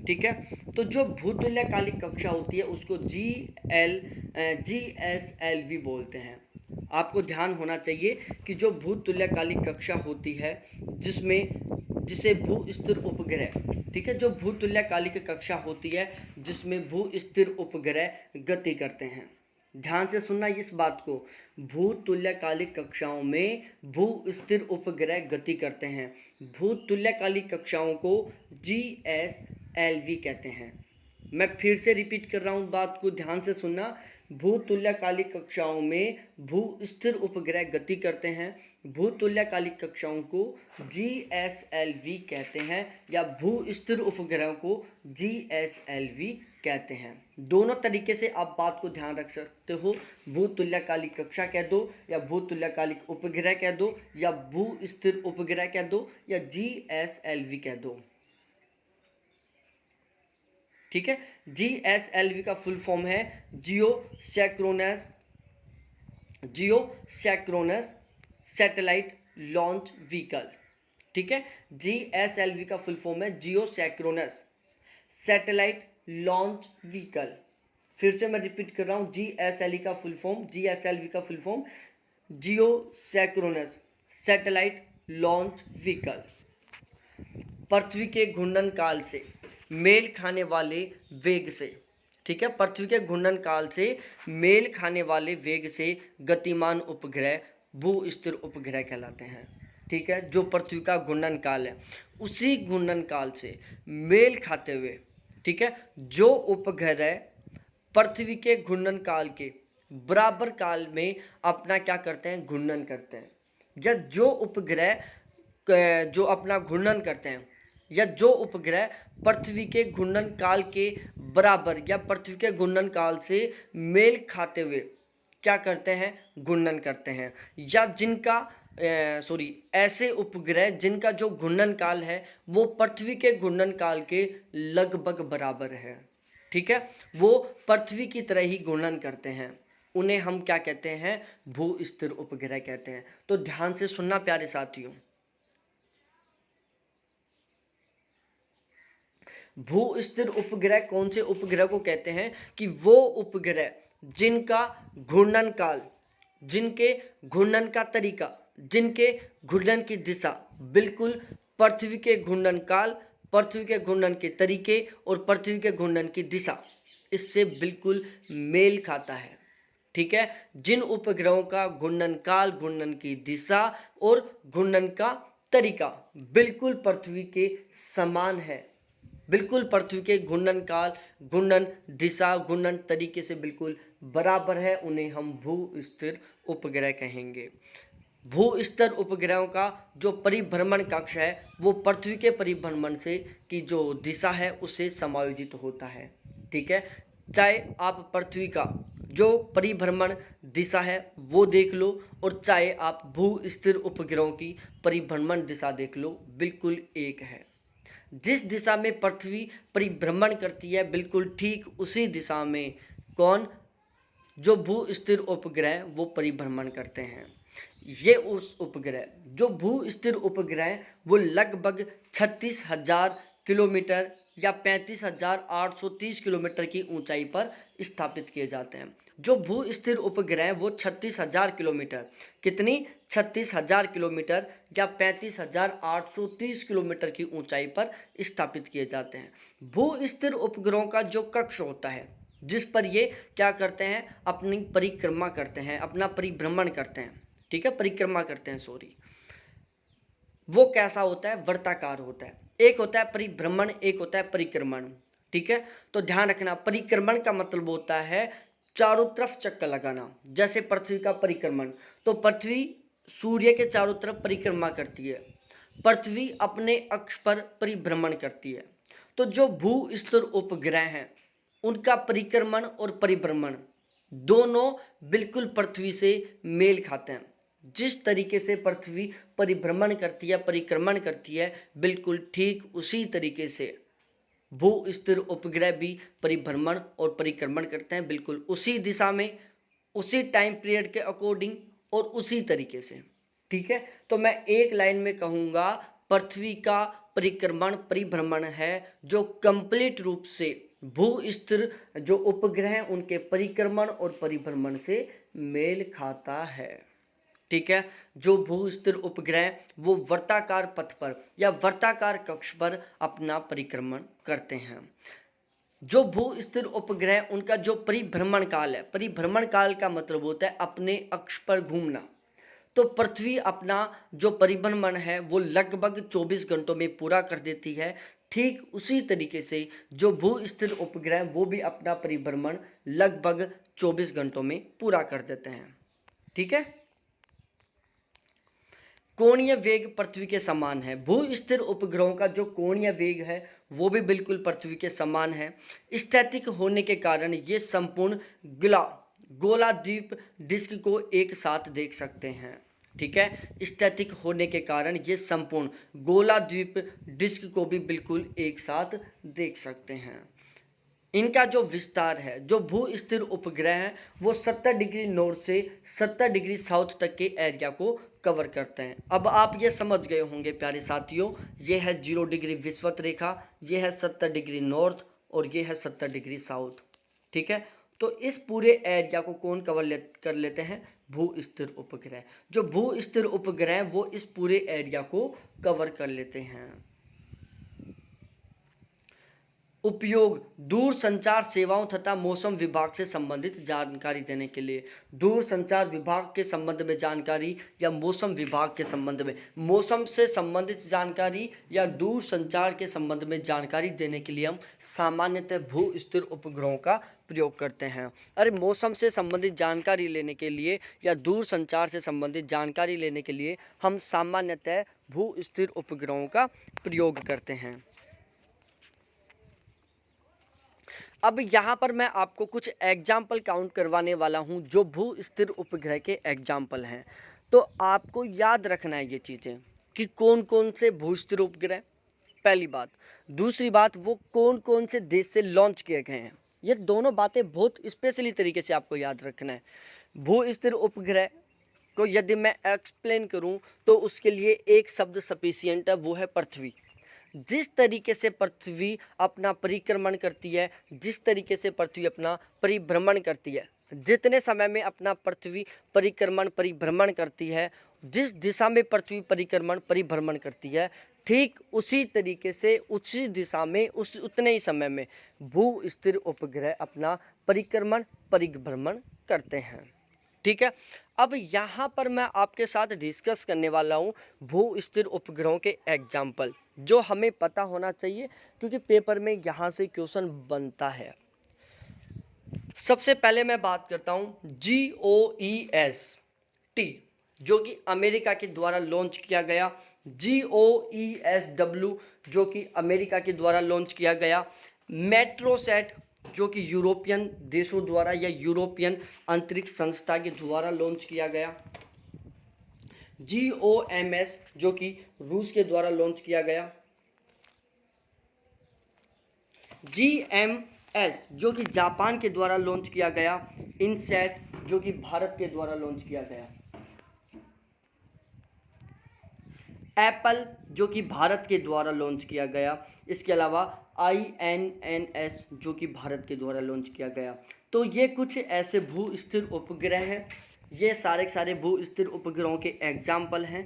ठीक है, तो जो भूतुल्यकालिक कक्षा होती है उसको GSLV बोलते हैं। आपको ध्यान होना चाहिए कि जो भूतुल्यकालिक कक्षा होती है जिसे भू स्थिर उपग्रह, ठीक है, जो भूतुल्यकालिक कक्षा होती है जिसमें भू स्थिर उपग्रह गति करते हैं। ध्यान से सुनना इस बात को, भूतुल्यकालिक कक्षाओं में भू स्थिर उपग्रह गति करते हैं। भूतुल्यकालिक कक्षाओं को GSLV कहते हैं। मैं फिर से रिपीट कर रहा हूँ, बात को ध्यान से सुनना। भूतुल्यकालिक कक्षाओं में भू स्थिर उपग्रह गति करते हैं। भूतुल्यकालिक कक्षाओं को GSLV कहते हैं या भू स्थिर उपग्रहों को GSLV कहते हैं। दोनों तरीके से आप बात को ध्यान रख सकते हो। भूतुल्यकालिक कक्षा कह दो या भूतुल्यकालिक उपग्रह कह दो या भू स्थिर उपग्रह कह दो या GSLV कह दो। ठीक है, GSLV का फुल फॉर्म है जियो सैक्रोनस सैटेलाइट लॉन्च व्हीकल। ठीक है, GSLV का फुल फॉर्म है जियो सैक्रोनस सैटेलाइट लॉन्च व्हीकल। फिर से मैं रिपीट कर रहा हूँ, GSLV का फुल फॉर्म जियो सैक्रोनस सैटेलाइट लॉन्च व्हीकल। पृथ्वी के घूर्णन काल से मेल खाने वाले वेग से, ठीक है, पृथ्वी के घूर्णन काल से मेल खाने वाले वेग से गतिमान उपग्रह भू स्थिर उपग्रह कहलाते हैं। ठीक है, जो पृथ्वी का घूर्णन काल है उसी घूर्णन काल से मेल खाते हुए, ठीक है, जो उपग्रह पृथ्वी के घूर्णन काल के बराबर काल में अपना क्या करते हैं, घूर्णन करते हैं, या जो उपग्रह जो अपना घूर्णन करते हैं या जो उपग्रह पृथ्वी के घूर्णन काल के बराबर या पृथ्वी के घूर्णन काल से मेल खाते हुए क्या करते हैं, घूर्णन करते हैं, या जिनका ऐसे उपग्रह जिनका जो घूर्णन काल है वो पृथ्वी के घूर्णन काल के लगभग बराबर है। ठीक है, वो पृथ्वी की तरह ही घूर्णन करते हैं, उन्हें हम क्या कहते हैं, भू स्थिर उपग्रह कहते हैं। तो ध्यान से सुनना प्यारे साथियों, भू स्थिर उपग्रह कौन से उपग्रह को कहते हैं कि वो उपग्रह जिनका घूर्णन काल, जिनके घूर्णन का तरीका, जिनके घूर्णन की दिशा बिल्कुल पृथ्वी के घूर्णन काल, पृथ्वी के घूर्णन के तरीके और पृथ्वी के घूर्णन की दिशा इससे बिल्कुल मेल खाता है। ठीक है, जिन उपग्रहों का घूर्णन काल, घूर्णन की दिशा और घूर्णन का तरीका बिल्कुल पृथ्वी के समान है, बिल्कुल पृथ्वी के घूर्णन काल, घूर्णन दिशा, घूर्णन तरीके से बिल्कुल बराबर है, उन्हें हम भू स्थिर उपग्रह कहेंगे। भू स्तर उपग्रहों का जो परिभ्रमण कक्ष है वो पृथ्वी के परिभ्रमण से की जो दिशा है उससे समायोजित होता है। ठीक है, चाहे आप पृथ्वी का जो परिभ्रमण दिशा है वो देख लो और चाहे आप भू स्थिर उपग्रहों की परिभ्रमण दिशा देख लो, बिल्कुल एक है। जिस दिशा में पृथ्वी परिभ्रमण करती है बिल्कुल ठीक उसी दिशा में कौन, जो भू स्थिर उपग्रह वो परिभ्रमण करते हैं। ये उस उपग्रह जो भू स्थिर उपग्रह वो लगभग 36,000 किलोमीटर या 35,830 किलोमीटर की ऊंचाई पर स्थापित किए जाते हैं। जो भू स्थिर उपग्रह वो 36,000 किलोमीटर, कितनी 36,000 किलोमीटर या 35,830 किलोमीटर की ऊंचाई पर स्थापित किए जाते हैं। भू स्थिर उपग्रहों का जो कक्ष होता है जिस पर ये क्या करते हैं, अपनी परिक्रमा करते हैं, अपना परिभ्रमण करते हैं, ठीक है, परिक्रमा करते हैं, सॉरी, वो कैसा होता है, वर्ताकार होता है। एक होता है परिभ्रमण, एक होता है परिक्रमण। ठीक है, तो ध्यान रखना, परिक्रमण का मतलब होता है चारों तरफ चक्कर लगाना। जैसे पृथ्वी का परिक्रमण, तो पृथ्वी सूर्य के चारों तरफ परिक्रमा करती है, पृथ्वी अपने अक्ष पर परिभ्रमण करती है। तो जो भू स्थिर उपग्रह हैं उनका परिक्रमण और परिभ्रमण दोनों बिल्कुल पृथ्वी से मेल खाते हैं। जिस तरीके से पृथ्वी परिभ्रमण करती है, परिक्रमण करती है, बिल्कुल ठीक उसी तरीके से भू स्थिर उपग्रह भी परिभ्रमण और परिक्रमण करते हैं, बिल्कुल उसी दिशा में, उसी टाइम पीरियड के अकॉर्डिंग और उसी तरीके से। ठीक है, तो मैं एक लाइन में कहूँगा, पृथ्वी का परिक्रमण परिभ्रमण है जो कंप्लीट रूप से भू स्थिर जो उपग्रह हैं उनके परिक्रमण और परिभ्रमण से मेल खाता है। ठीक है, जो भू स्थिर उपग्रह वो वर्ताकार पथ पर या वर्ताकार कक्ष पर अपना परिक्रमण करते हैं। जो भू स्थिर उपग्रह उनका जो परिभ्रमण काल है, परिभ्रमण काल का मतलब होता है अपने अक्ष पर घूमना। तो पृथ्वी अपना जो परिभ्रमण है वो लगभग 24 घंटों में पूरा कर देती है। ठीक उसी तरीके से जो भू स्थिर उपग्रह वो भी अपना परिभ्रमण लगभग 24 घंटों में पूरा कर देते हैं। ठीक है, कोणीय वेग पृथ्वी के समान है। भू स्थिर उपग्रहों का जो कोणीय वेग है वो भी बिल्कुल पृथ्वी के समान है। स्थैतिक होने के कारण ये संपूर्ण गोलाद्वीप डिस्क को एक साथ देख सकते हैं। ठीक है, स्थैतिक होने के कारण ये संपूर्ण गोलाद्वीप डिस्क को भी बिल्कुल एक साथ देख सकते हैं। इनका जो विस्तार है, जो भू स्थिर उपग्रह है वो 70 डिग्री नॉर्थ से 70 डिग्री साउथ तक के एरिया को कवर करते हैं। अब आप ये समझ गए होंगे प्यारे साथियों, ये है 0 डिग्री विषुवत रेखा, ये है 70 डिग्री नॉर्थ और ये है 70 डिग्री साउथ। ठीक है, तो इस पूरे एरिया को कौन कर लेते हैं, भू स्थिर उपग्रह। जो भू स्थिर उपग्रह वो इस पूरे एरिया को कवर कर लेते हैं। उपयोग, दूर संचार सेवाओं तथा मौसम विभाग से संबंधित जानकारी देने के लिए। दूर संचार विभाग के संबंध में जानकारी या मौसम विभाग के संबंध में, मौसम से संबंधित जानकारी या दूर संचार के संबंध में जानकारी देने के लिए हम सामान्यतः भू स्थिर उपग्रहों का प्रयोग करते हैं। अरे मौसम से संबंधित जानकारी लेने के लिए या दूर संचार से संबंधित जानकारी लेने के लिए हम सामान्यतः भू स्थिर उपग्रहों का प्रयोग करते हैं। अब यहाँ पर मैं आपको कुछ एग्जाम्पल काउंट करवाने वाला हूँ जो भू स्थिर उपग्रह के एग्जाम्पल हैं। तो आपको याद रखना है ये चीज़ें कि कौन कौन से भू स्थिर उपग्रह, पहली बात। दूसरी बात, वो कौन कौन से देश से लॉन्च किए गए हैं। ये दोनों बातें बहुत स्पेशली तरीके से आपको याद रखना है। भू स्थिर उपग्रह को यदि मैं एक्सप्लेन करूँ तो उसके लिए एक शब्द सफिशिएंट है, वो है पृथ्वी। जिस तरीके से पृथ्वी अपना परिक्रमण करती है, जिस तरीके से पृथ्वी अपना परिभ्रमण करती है, जितने समय में अपना पृथ्वी परिक्रमण परिभ्रमण करती है, जिस दिशा में पृथ्वी परिक्रमण परिभ्रमण करती है, ठीक उसी तरीके से उसी दिशा में उस उतने ही समय में भू स्थिर उपग्रह अपना परिभ्रमण करते हैं। ठीक है, अब यहाँ पर मैं आपके साथ डिस्कस करने वाला हूँ भू स्थिर उपग्रहों के एग्जाम्पल, जो हमें पता होना चाहिए क्योंकि पेपर में यहाँ से क्वेश्चन बनता है। सबसे पहले मैं बात करता हूँ GOES-T, जो कि अमेरिका के द्वारा लॉन्च किया गया, GOES-W जो कि अमेरिका के द्वारा लॉन्च किया गया, मेट्रोसैट जो कि यूरोपियन देशों द्वारा या यूरोपियन अंतरिक्ष संस्था के द्वारा लॉन्च किया गया, GOMS जो कि रूस के द्वारा लॉन्च किया गया, GMS जो कि जापान के द्वारा लॉन्च किया गया, इनसैट जो कि भारत के द्वारा लॉन्च किया गया, एप्पल जो कि भारत के द्वारा लॉन्च किया गया, इसके अलावा INNS जो कि भारत के द्वारा लॉन्च किया गया। तो ये कुछ ऐसे भू स्थिर उपग्रह हैं, ये सारे के सारे भू स्थिर उपग्रहों के एग्जाम्पल हैं।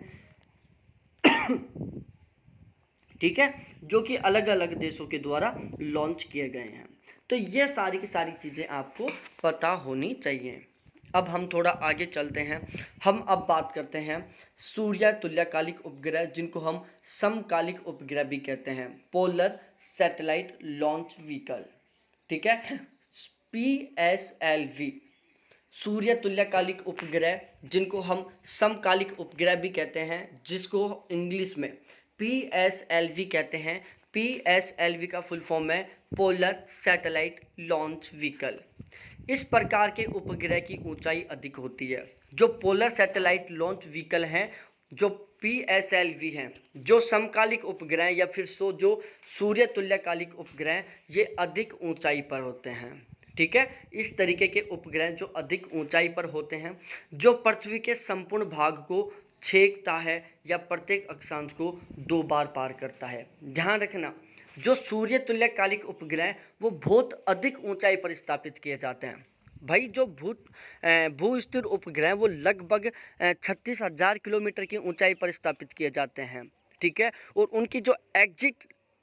ठीक है, जो कि अलग अलग देशों के द्वारा लॉन्च किए गए हैं। तो ये सारी की सारी चीज़ें आपको पता होनी चाहिए। अब हम थोड़ा आगे चलते हैं, हम अब बात करते हैं सूर्य तुल्यकालिक उपग्रह, जिनको हम समकालिक उपग्रह भी कहते हैं, पोलर सैटेलाइट लॉन्च व्हीकल। ठीक है, PSLV सूर्य तुल्यकालिक उपग्रह, जिनको हम समकालिक उपग्रह भी कहते हैं, जिसको इंग्लिश में PSLV कहते हैं। PSLV का फुल फॉर्म है पोलर सैटेलाइट लॉन्च व्हीकल। इस प्रकार के उपग्रह की ऊंचाई अधिक होती है। जो पोलर सैटेलाइट लॉन्च व्हीकल हैं, जो PSLV हैं, जो समकालिक उपग्रह या फिर जो सूर्य तुल्यकालिक उपग्रह, ये अधिक ऊंचाई पर होते हैं। ठीक है, इस तरीके के उपग्रह जो अधिक ऊंचाई पर होते हैं, जो पृथ्वी के संपूर्ण भाग को छेदता है या प्रत्येक अक्षांश को 2 बार पार करता है। ध्यान रखना, जो सूर्य तुल्यकालिक उपग्रह वो बहुत अधिक ऊंचाई पर स्थापित किए जाते हैं। भाई जो भू स्थिर उपग्रह वो लगभग 36,000 किलोमीटर की ऊंचाई पर स्थापित किए जाते हैं। ठीक है, और उनकी जो एग्जिट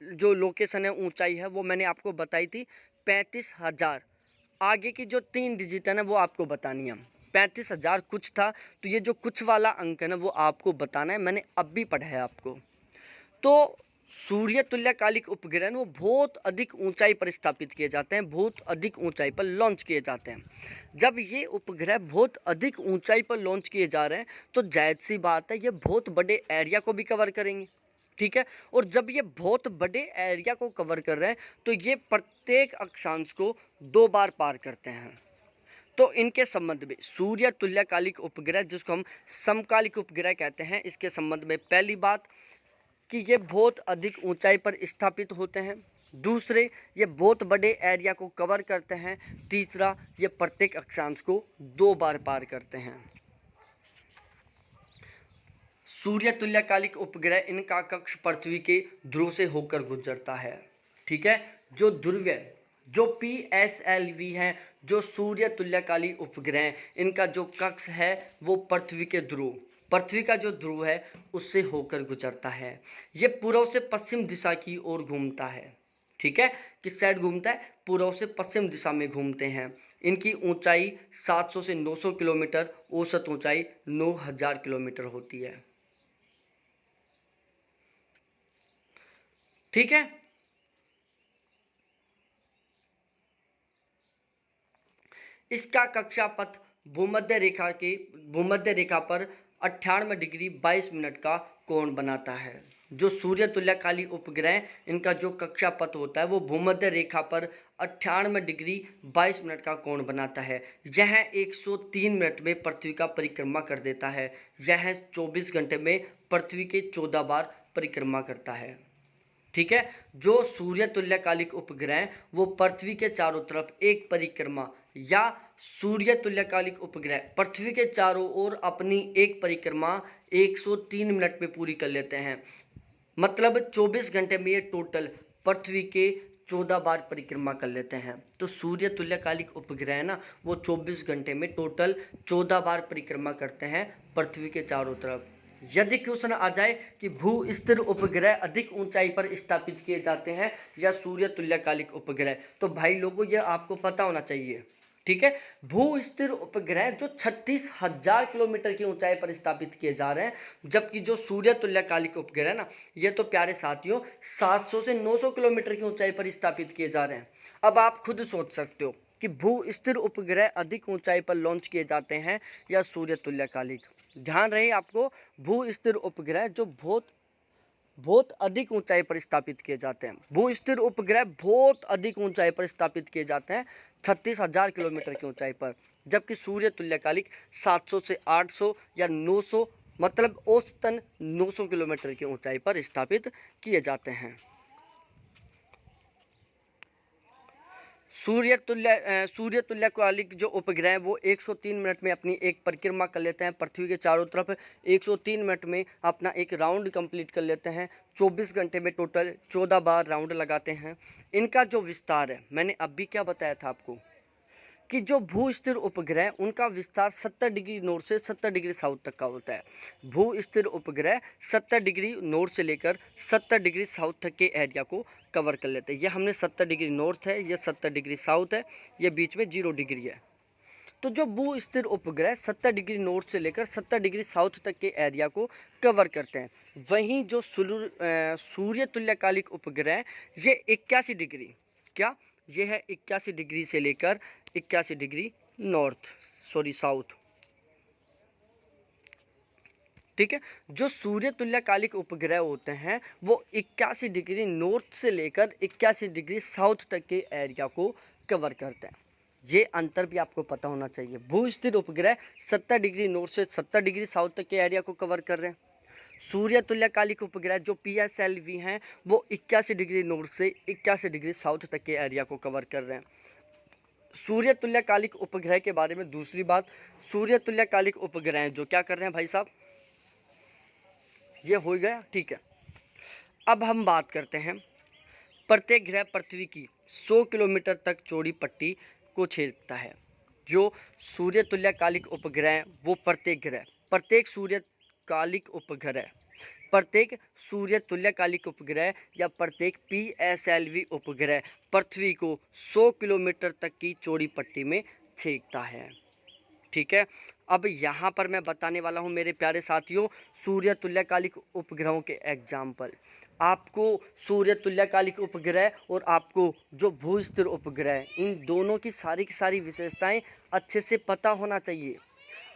जो लोकेशन है, ऊंचाई है, वो मैंने आपको बताई थी 35,000। आगे की जो 3 डिजिट है ना, वो आपको बतानी है। 35,000 कुछ था, तो ये जो कुछ वाला अंक है ना, वो आपको बताना है, मैंने अब भी पढ़ा है आपको। तो सूर्य तुल्यकालिक उपग्रह वो बहुत अधिक ऊंचाई पर स्थापित किए जाते हैं, बहुत अधिक ऊंचाई पर लॉन्च किए जाते हैं। जब ये उपग्रह बहुत अधिक ऊंचाई पर लॉन्च किए जा रहे हैं, तो जायज़ सी बात है ये बहुत बड़े एरिया को भी कवर करेंगे। ठीक है, और जब ये बहुत बड़े एरिया को कवर कर रहे हैं, तो ये प्रत्येक अक्षांश को 2 बार पार करते हैं। तो इनके संबंध में सूर्य तुल्यकालिक उपग्रह, जिसको हम समकालिक उपग्रह कहते हैं, इसके संबंध में पहली बात कि ये बहुत अधिक ऊंचाई पर स्थापित होते हैं। दूसरे, ये बहुत बड़े एरिया को कवर करते हैं। तीसरा, ये प्रत्येक अक्षांश को 2 बार पार करते हैं। सूर्य तुल्यकालिक उपग्रह, इनका कक्ष पृथ्वी के ध्रुव से होकर गुजरता है। ठीक है, जो ध्रुवीय जो PSLV हैं, जो सूर्य तुल्यकालिक उपग्रह, इनका जो कक्ष है वो पृथ्वी का जो ध्रुव है उससे होकर गुजरता है। ये पूर्व से पश्चिम दिशा की ओर घूमता है। ठीक है, किस साइड घूमता है? पूर्व से पश्चिम दिशा में घूमते हैं। इनकी ऊंचाई 700 से 900 किलोमीटर, औसत ऊंचाई 9,000 किलोमीटर होती है। ठीक है, इसका कक्षापथ भूमध्य रेखा पर 98 डिग्री 22 मिनट का कोण बनाता है। जो सूर्य तुल्यकालिक उपग्रह, इनका जो कक्षापथ होता है वो भूमध्य रेखा पर 98 डिग्री 22 मिनट का कोण बनाता है। यह 103 मिनट में पृथ्वी का परिक्रमा कर देता है। यह 24 घंटे में पृथ्वी के 14 बार परिक्रमा करता है। ठीक है, जो सूर्य तुल्यकालिक उपग्रह वो पृथ्वी के चारों तरफ एक परिक्रमा, या सूर्य तुल्यकालिक उपग्रह पृथ्वी के चारों ओर अपनी एक परिक्रमा 103 मिनट में पूरी कर लेते हैं। मतलब 24 घंटे में ये टोटल पृथ्वी के 14 बार परिक्रमा कर लेते हैं। तो सूर्य तुल्यकालिक उपग्रह ना, वो 24 घंटे में टोटल 14 बार परिक्रमा करते हैं पृथ्वी के चारों तरफ। यदि क्वेश्चन आ जाए कि भू स्थिर उपग्रह अधिक ऊंचाई पर स्थापित किए जाते हैं या सूर्य तुल्यकालिक उपग्रह, तो भाई लोगों ये आपको पता होना चाहिए। ठीक है, भू स्थिर उपग्रह जो 36,000 किलोमीटर की ऊंचाई पर स्थापित किए जा रहे हैं, जबकि जो सूर्य तुल्यकालिक उपग्रह है ना, ये तो प्यारे साथियों 700 से 900 किलोमीटर की ऊंचाई पर स्थापित किए जा रहे हैं। अब आप खुद सोच सकते हो कि भू स्थिर उपग्रह अधिक ऊंचाई पर लॉन्च किए जाते हैं या सूर्य तुल्यकालिक। ध्यान रहे आपको, भू स्थिर उपग्रह जो बहुत अधिक ऊंचाई पर स्थापित किए जाते हैं, भू स्थिर उपग्रह बहुत अधिक ऊंचाई पर स्थापित किए जाते हैं, 36,000 किलोमीटर की ऊंचाई पर, जबकि सूर्य तुल्यकालिक 700 से 800 या 900 मतलब औसतन 900 किलोमीटर की ऊंचाई पर स्थापित किए जाते हैं। सूर्य तुल्यकालिक जो उपग्रह है वो 103 मिनट में अपनी एक परिक्रमा कर लेते हैं पृथ्वी के चारों तरफ। 103 मिनट में अपना एक राउंड कंप्लीट कर लेते हैं। 24 घंटे में टोटल 14 बार राउंड लगाते हैं। इनका जो विस्तार है, मैंने अभी क्या बताया था आपको कि जो भू स्थिर उपग्रह उनका विस्तार 70 डिग्री नॉर्थ से 70 डिग्री साउथ तक का होता है। भू स्थिर उपग्रह 70 डिग्री नॉर्थ से लेकर 70 डिग्री साउथ तक के एरिया को कवर कर लेते हैं। ये हमने 70 डिग्री नॉर्थ है, ये 70 डिग्री साउथ है, ये बीच में 0 डिग्री है। तो जो भू स्थिर उपग्रह 70 डिग्री नॉर्थ से लेकर 70 डिग्री साउथ तक के एरिया को कवर करते हैं, वहीं जो सूर्य तुल्यकालिक उपग्रह ये 81 डिग्री क्या ये है 81 डिग्री से लेकर 81 डिग्री साउथ। ठीक है, जो सूर्य तुल्यकालिक उपग्रह होते हैं वो 81 डिग्री नॉर्थ से लेकर 81 डिग्री साउथ तक के एरिया को कवर करते हैं। ये अंतर भी आपको पता होना चाहिए। भू स्थिर उपग्रह 70 डिग्री नॉर्थ से 70 डिग्री साउथ तक के एरिया को कवर कर रहे हैं। सूर्य तुल्यकालिक उपग्रह जो PSLV हैं वो 81 डिग्री नॉर्थ से 81 डिग्री साउथ तक के एरिया को कवर कर रहे हैं। सूर्य तुल्यकालिक उपग्रह के बारे में दूसरी बात, सूर्य तुल्यकालिक उपग्रह जो क्या कर रहे हैं भाई साहब, ये हो गया। ठीक है, अब हम बात करते हैं प्रत्येक ग्रह पृथ्वी की 100 किलोमीटर तक चौड़ी पट्टी को छेदता है। जो सूर्य तुल्यकालिक उपग्रह वो प्रत्येक सूर्य तुल्यकालिक उपग्रह या प्रत्येक PSLV उपग्रह पृथ्वी को 100 किलोमीटर तक की चौड़ी पट्टी में छेदता है। ठीक है, अब यहाँ पर मैं बताने वाला हूँ मेरे प्यारे साथियों सूर्य तुल्यकालिक उपग्रहों के एग्जाम्पल। आपको सूर्य तुल्यकालिक उपग्रह और आपको जो भू स्थिर उपग्रह, इन दोनों की सारी विशेषताएं अच्छे से पता होना चाहिए।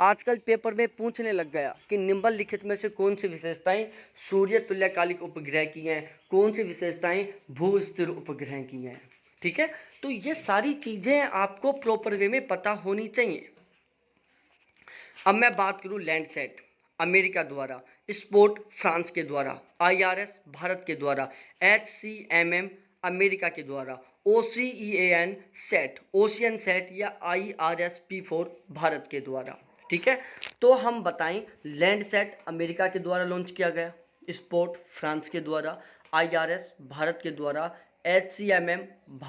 आजकल पेपर में पूछने लग गया कि निम्नलिखित में से कौन सी विशेषताएं सूर्य तुल्यकालिक उपग्रह की हैं, कौन सी विशेषताएं भू स्थिर उपग्रह की हैं। ठीक है, तो ये सारी चीज़ें आपको प्रॉपर वे में पता होनी चाहिए। अब मैं बात करूं लैंडसैट अमेरिका द्वारा, स्पोर्ट फ्रांस के द्वारा, IRS भारत के द्वारा, HCMM अमेरिका के द्वारा, OCEAN सेट ओशियन सेट या IRS-P4 भारत के द्वारा। ठीक है, तो हम बताएं लैंडसैट अमेरिका के द्वारा लॉन्च किया गया, स्पोर्ट फ्रांस के द्वारा, IRS भारत के द्वारा, HCMM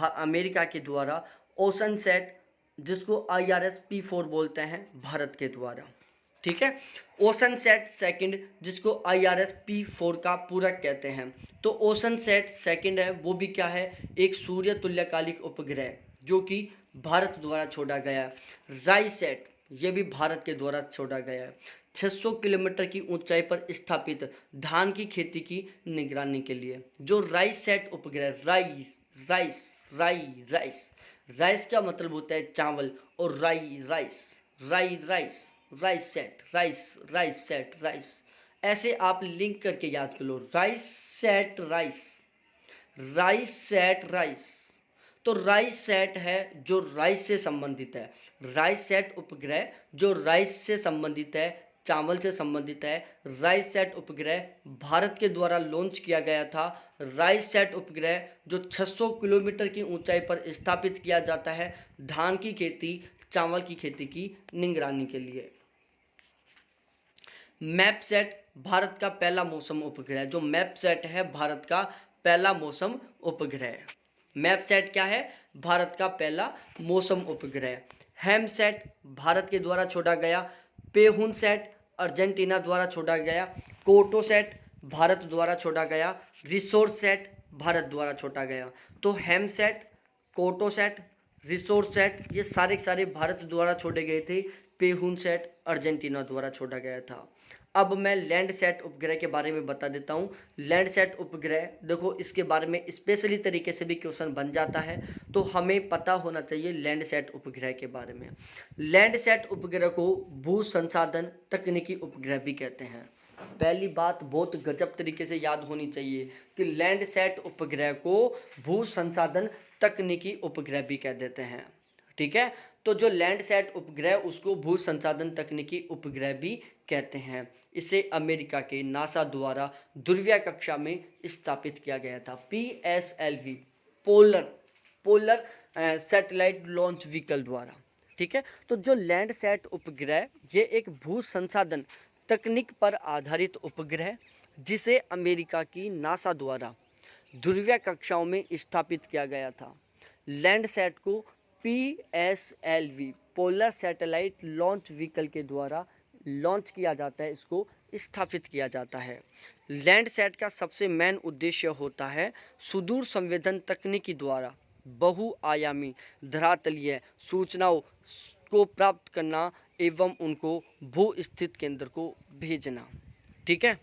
अमेरिका के द्वारा, ओशन सेट जिसको IRS-P4 बोलते हैं भारत के द्वारा। ठीक है, ओशन सेट सेकंड जिसको IRS-P4 का पूरक कहते हैं। तो ओशन सेट सेकंड है वो भी क्या है, एक सूर्य तुल्यकालिक उपग्रह जो कि भारत द्वारा छोड़ा गया है। राइसेट ये भी भारत के द्वारा छोड़ा गया है। 600 किलोमीटर की ऊंचाई पर स्थापित धान की खेती की निगरानी के लिए जो राइसेट उपग्रह राइस क्या मतलब होता है चावल, और राइस ऐसे आप लिंक करके याद कर लो, राइस। तो राइससेट है जो राइस से संबंधित है, राइससेट उपग्रह जो राइस से संबंधित है, चावल से संबंधित है। राइससेट उपग्रह भारत के द्वारा लॉन्च किया गया था। राइससेट उपग्रह जो 600 किलोमीटर की ऊंचाई पर स्थापित किया जाता है धान की खेती, चावल की खेती की निगरानी के लिए। मैपसेट भारत का पहला मौसम उपग्रह, जो मैपसेट है भारत का पहला मौसम उपग्रह। मैपसेट क्या है, भारत का पहला मौसम उपग्रह। हैमसेट भारत के द्वारा छोड़ा गया। पेहुनसेट अर्जेंटीना द्वारा छोड़ा गया, कोटोसैट भारत द्वारा छोड़ा गया, रिसोर्सैट भारत द्वारा छोड़ा गया। तो हेमसैट, कोटोसैट, रिसोर्सैट ये सारे के सारे भारत द्वारा छोड़े गए थे। पेहुनसैट अर्जेंटीना द्वारा छोड़ा गया था। अब मैं लैंडसैट उपग्रह के बारे में बता देता हूँ। लैंडसैट उपग्रह देखो, इसके बारे में स्पेशली तरीके से भी क्वेश्चन बन जाता है, तो हमें पता होना चाहिए लैंडसैट उपग्रह के बारे में। लैंडसैट उपग्रह को भू संसाधन तकनीकी उपग्रह भी कहते हैं। पहली बात बहुत गजब तरीके से याद होनी चाहिए कि लैंडसैट उपग्रह को भू संसाधन तकनीकी उपग्रह भी कह देते हैं। ठीक है, तो जो लैंडसैट उपग्रह उसको भू संसाधन तकनीकी उपग्रह भी कहते हैं। इसे अमेरिका के नासा द्वारा ध्रुवीय कक्षा में स्थापित किया गया था। PSLV polar satellite launch vehicle द्वारा। ठीक है, तो जो लैंडसैट उपग्रह ये एक भू संसाधन तकनीक पर आधारित उपग्रह जिसे अमेरिका की नासा द्वारा ध्रुवीय कक्षाओं में स्थापित किया गया था। लैंडसैट को PSLV polar satellite launch vehicle के द्वारा लॉन्च किया जाता है, इसको स्थापित किया जाता है। लैंडसैट का सबसे मेन उद्देश्य होता है सुदूर संवेदन तकनीकी द्वारा बहुआयामी धरातलीय सूचनाओं को प्राप्त करना एवं उनको भू स्थित केंद्र को भेजना। ठीक है,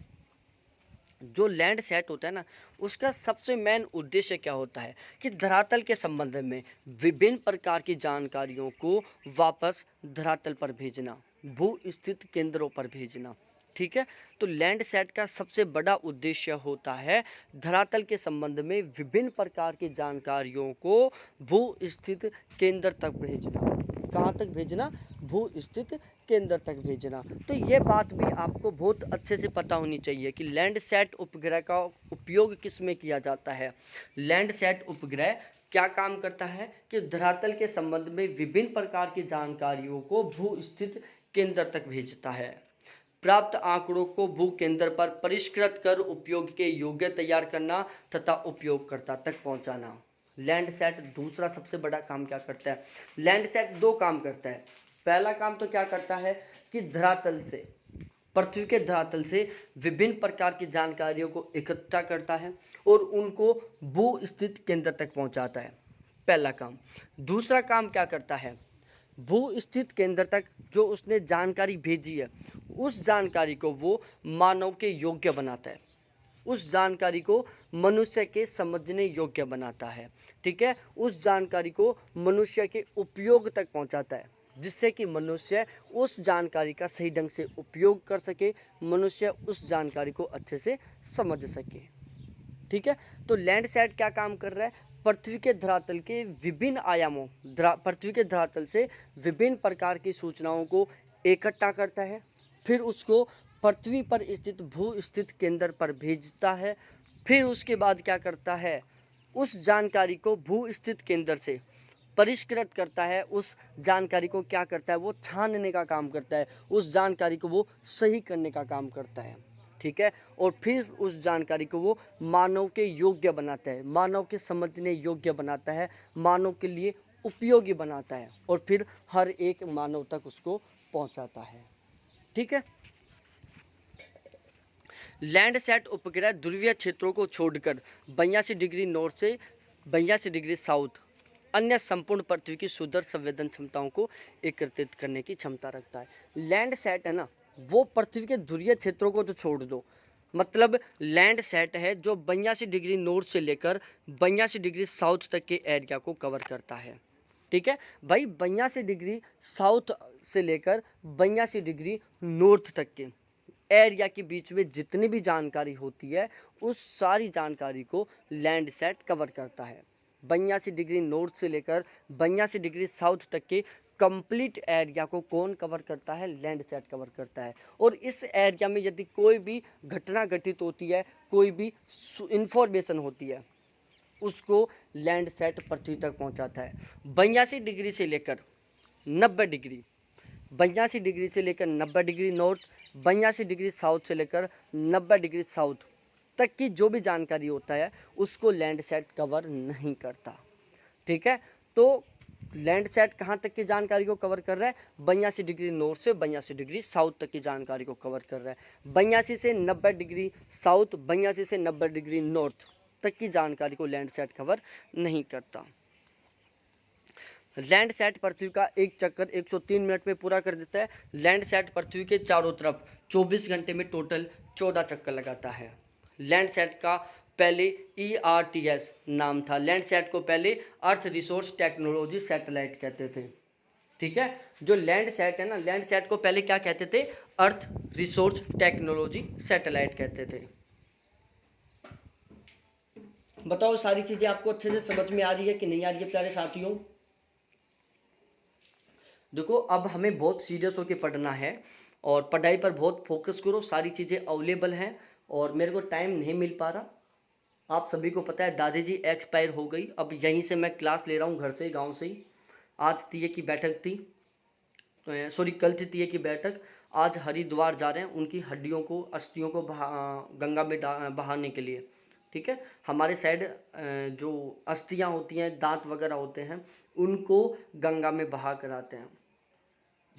जो लैंडसैट होता है ना, उसका सबसे मेन उद्देश्य क्या होता है कि धरातल के संबंध में विभिन्न प्रकार की जानकारियों को वापस धरातल पर भेजना, भू स्थित केंद्रों पर भेजना। ठीक है, तो लैंडसैट का सबसे बड़ा उद्देश्य होता है धरातल के संबंध में विभिन्न प्रकार की जानकारियों को भू स्थित केंद्र तक भेजना। कहाँ तक भेजना? भू स्थित केंद्र तक भेजना। तो ये बात भी आपको बहुत अच्छे से पता होनी चाहिए कि लैंडसैट उपग्रह का उपयोग किस में किया जाता है। लैंडसैट उपग्रह क्या काम करता है कि धरातल के संबंध में विभिन्न प्रकार की जानकारियों को भू स्थित केंद्र तक भेजता है। प्राप्त आंकड़ों को भू केंद्र पर परिष्कृत कर उपयोग के योग्य तैयार करना तथा उपयोगकर्ता तक पहुंचाना। लैंडसैट दूसरा सबसे बड़ा काम क्या करता है? लैंडसैट दो काम करता है। पहला काम तो क्या करता है कि धरातल से, पृथ्वी के धरातल से विभिन्न प्रकार की जानकारियों को इकट्ठा करता है और उनको भू स्थित केंद्र तक पहुंचाता है, पहला काम। दूसरा काम क्या करता है? भू स्थित केंद्र तक जो उसने जानकारी भेजी है उस जानकारी को वो मानव के योग्य बनाता है, उस जानकारी को मनुष्य के समझने योग्य बनाता है। ठीक है, उस जानकारी को मनुष्य के उपयोग तक पहुंचाता है जिससे कि मनुष्य उस जानकारी का सही ढंग से उपयोग कर सके, मनुष्य उस जानकारी को अच्छे से समझ सके। ठीक है, तो लैंडसैट क्या काम कर रहा है? पृथ्वी के धरातल के विभिन्न आयामों, पृथ्वी के धरातल से विभिन्न प्रकार की सूचनाओं को इकट्ठा करता है, फिर उसको पृथ्वी पर स्थित भू स्थित केंद्र पर भेजता है। फिर उसके बाद क्या करता है? उस जानकारी को भू स्थित केंद्र से परिष्कृत करता है, उस जानकारी को क्या करता है? वो छानने का काम करता है, उस जानकारी को वो सही करने का काम करता है। ठीक है, और फिर उस जानकारी को वो मानव के योग्य बनाता है, मानव के समझने योग्य बनाता है, मानव के लिए उपयोगी बनाता है और फिर हर एक मानव तक उसको पहुंचाता है। ठीक है, लैंडसैट उपग्रह ध्रुवीय क्षेत्रों को छोड़कर 82 डिग्री नॉर्थ से 82 डिग्री साउथ अन्य संपूर्ण पृथ्वी की सुदूर संवेदन क्षमताओं को एकत्रित करने की क्षमता रखता है। लैंडसैट है ना, वो पृथ्वी के ध्रुवीय क्षेत्रों को तो छोड़ दो, मतलब लैंडसैट है जो 82 डिग्री नॉर्थ से लेकर 82 डिग्री साउथ तक के एरिया को कवर करता है। ठीक है भाई, 82 डिग्री साउथ से लेकर 82 डिग्री नॉर्थ तक के एरिया के बीच में जितनी भी जानकारी होती है उस सारी जानकारी को लैंडसैट कवर करता है। 82 डिग्री नॉर्थ से लेकर 82 डिग्री साउथ तक के कंप्लीट एरिया को कौन कवर करता है? लैंडसैट कवर करता है। और इस एरिया में यदि कोई भी घटना घटित होती है, कोई भी इंफॉर्मेशन होती है, उसको लैंडसैट पृथ्वी तक पहुंचाता है। 82 डिग्री से लेकर 90 डिग्री, 82 डिग्री से लेकर 90 डिग्री नॉर्थ, 82 डिग्री साउथ से लेकर 90 डिग्री साउथ तक की जो भी जानकारी होता है उसको लैंडसैट कवर नहीं करता। ठीक है, तो लैंडसैट कहाँ तक की जानकारी को कवर कर रहा है? 82 डिग्री नॉर्थ से 82 डिग्री साउथ तक की जानकारी को कवर कर रहा है। 82 से 90 डिग्री साउथ, 82 से 90 डिग्री नॉर्थ तक की जानकारी को लैंडसैट कवर नहीं करता। लैंडसैट पृथ्वी का एक चक्कर 103 मिनट में पूरा कर देता है। लैंडसैट पृथ्वी के चारों तरफ 24 घंटे में टोटल 14 चक्कर लगाता है। लैंडसैट का पहले ERTS नाम था। लैंडसैट को पहले अर्थ रिसोर्स टेक्नोलॉजी सैटेलाइट कहते थे। ठीक है, जो लैंडसैट है ना, लैंडसैट को पहले क्या कहते थे? अर्थ रिसोर्स टेक्नोलॉजी सैटेलाइट कहते थे। बताओ सारी चीजें आपको अच्छे से समझ में आ रही है कि नहीं आ रही है प्यारे साथियों? देखो, अब हमें बहुत सीरियस होकर पढ़ना है और पढ़ाई पर बहुत फोकस करो। सारी चीज़ें अवेलेबल हैं और मेरे को टाइम नहीं मिल पा रहा। आप सभी को पता है दादी जी एक्सपायर हो गई। अब यहीं से मैं क्लास ले रहा हूँ, घर से, गांव से ही। आज तीये की बैठक थी, सॉरी कल थी तीये की बैठक। आज हरिद्वार जा रहे हैं उनकी हड्डियों को, अस्थियों को गंगा में बहाने के लिए। ठीक है, हमारे साइड जो अस्थियाँ होती हैं, दांत वगैरह होते हैं, उनको गंगा में बहा कर आते हैं।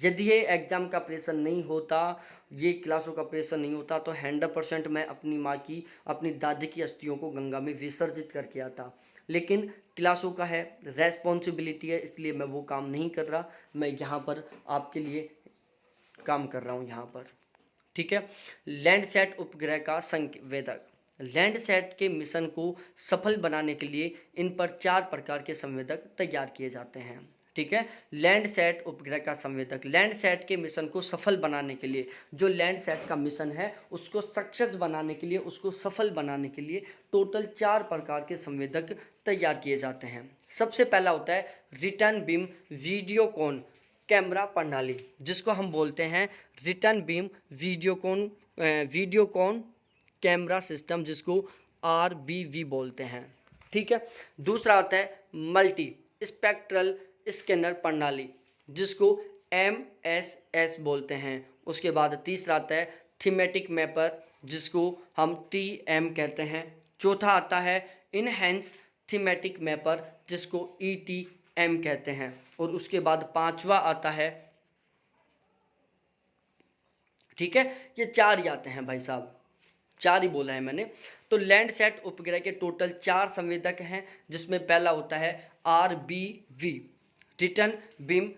यदि ये एग्ज़ाम का प्रेशर नहीं होता, ये क्लासों का प्रेशर नहीं होता, तो 100% मैं अपनी माँ की, अपनी दादी की अस्थियों को गंगा में विसर्जित करके आता। लेकिन क्लासों का है, रेस्पॉन्सिबिलिटी है, इसलिए मैं वो काम नहीं कर रहा। मैं यहाँ पर आपके लिए काम कर रहा हूँ यहाँ पर। ठीक है, लैंडसैट उपग्रह का संवेदक। लैंडसैट के मिशन को सफल बनाने के लिए इन पर 4 प्रकार के संवेदक तैयार किए जाते हैं। ठीक है, लैंडसैट उपग्रह का संवेदक। लैंडसैट के मिशन को सफल बनाने के लिए, जो लैंडसैट का मिशन है उसको सक्सेस बनाने के लिए, उसको सफल बनाने के लिए टोटल 4 प्रकार के संवेदक तैयार किए जाते हैं। सबसे पहला होता है रिटर्न बीम वीडियोकॉन कैमरा प्रणाली, जिसको हम बोलते हैं return beam Videocon camera system, जिसको RBV बोलते हैं। ठीक है, दूसरा आता है मल्टी स्पेक्ट्रल स्कैनर प्रणाली, जिसको MSS बोलते हैं। उसके बाद तीसरा आता है थीमेटिक मैपर, जिसको हम TM कहते हैं। चौथा आता है इनहेंस थीमेटिक मैपर, जिसको ETM कहते हैं। और उसके बाद पांचवा आता है, ठीक है, ये 4 ही आते हैं भाई साहब, 4 ही बोला है मैंने। तो लैंडसैट उपग्रह के टोटल 4 संवेदक हैं, जिसमें पहला होता है RBV रिटर्न बीम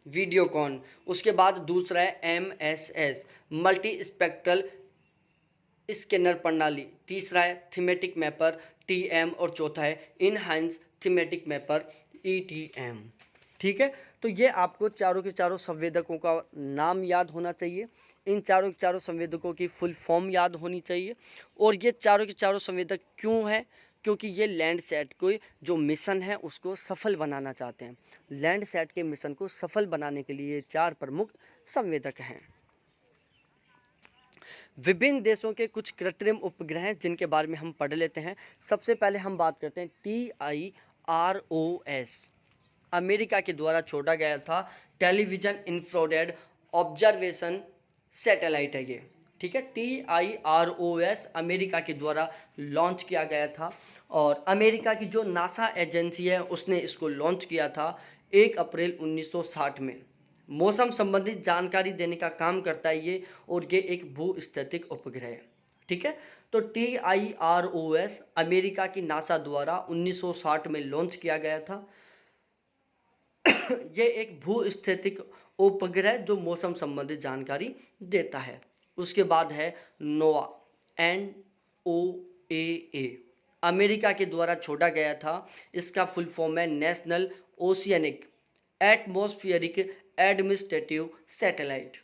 वीडियोकॉन। उसके बाद दूसरा है MSS मल्टी स्पेक्ट्रल स्कैनर प्रणाली। तीसरा है थीमेटिक मैपर TM और चौथा है इनहांस थीमेटिक मैपर ETM। ठीक है, तो ये आपको चारों के चारों संवेदकों का नाम याद होना चाहिए। इन चारों के चारों संवेदकों की फुल फॉर्म याद होनी चाहिए। और ये चारों के चारों संवेदक क्यों है? क्योंकि ये लैंडसैट को जो मिशन है उसको सफल बनाना चाहते हैं। लैंडसैट के मिशन को सफल बनाने के लिए 4 प्रमुख संवेदक हैं। विभिन्न देशों के कुछ कृत्रिम उपग्रह हैं जिनके बारे में हम पढ़ लेते हैं। सबसे पहले हम बात करते हैं TIROS, अमेरिका के द्वारा छोड़ा गया था टेलीविजन इंफ्रारेड ऑब्जर्वेशन सैटेलाइट है ये। ठीक है, TIROS अमेरिका के द्वारा लॉन्च किया गया था और अमेरिका की जो नासा एजेंसी है उसने इसको लॉन्च किया था 1 अप्रैल 1960 में। मौसम संबंधित जानकारी देने का काम करता है ये, और ये एक भूस्थितिक उपग्रह है। ठीक है, तो TIROS अमेरिका की नासा द्वारा 1960 में लॉन्च किया गया था। ये एक भूस्थितिक उपग्रह जो मौसम संबंधित जानकारी देता है। उसके बाद है NOAA NOAA अमेरिका के द्वारा छोड़ा गया था। इसका फुल फॉर्म है National Oceanic Atmospheric Administrative Satellite.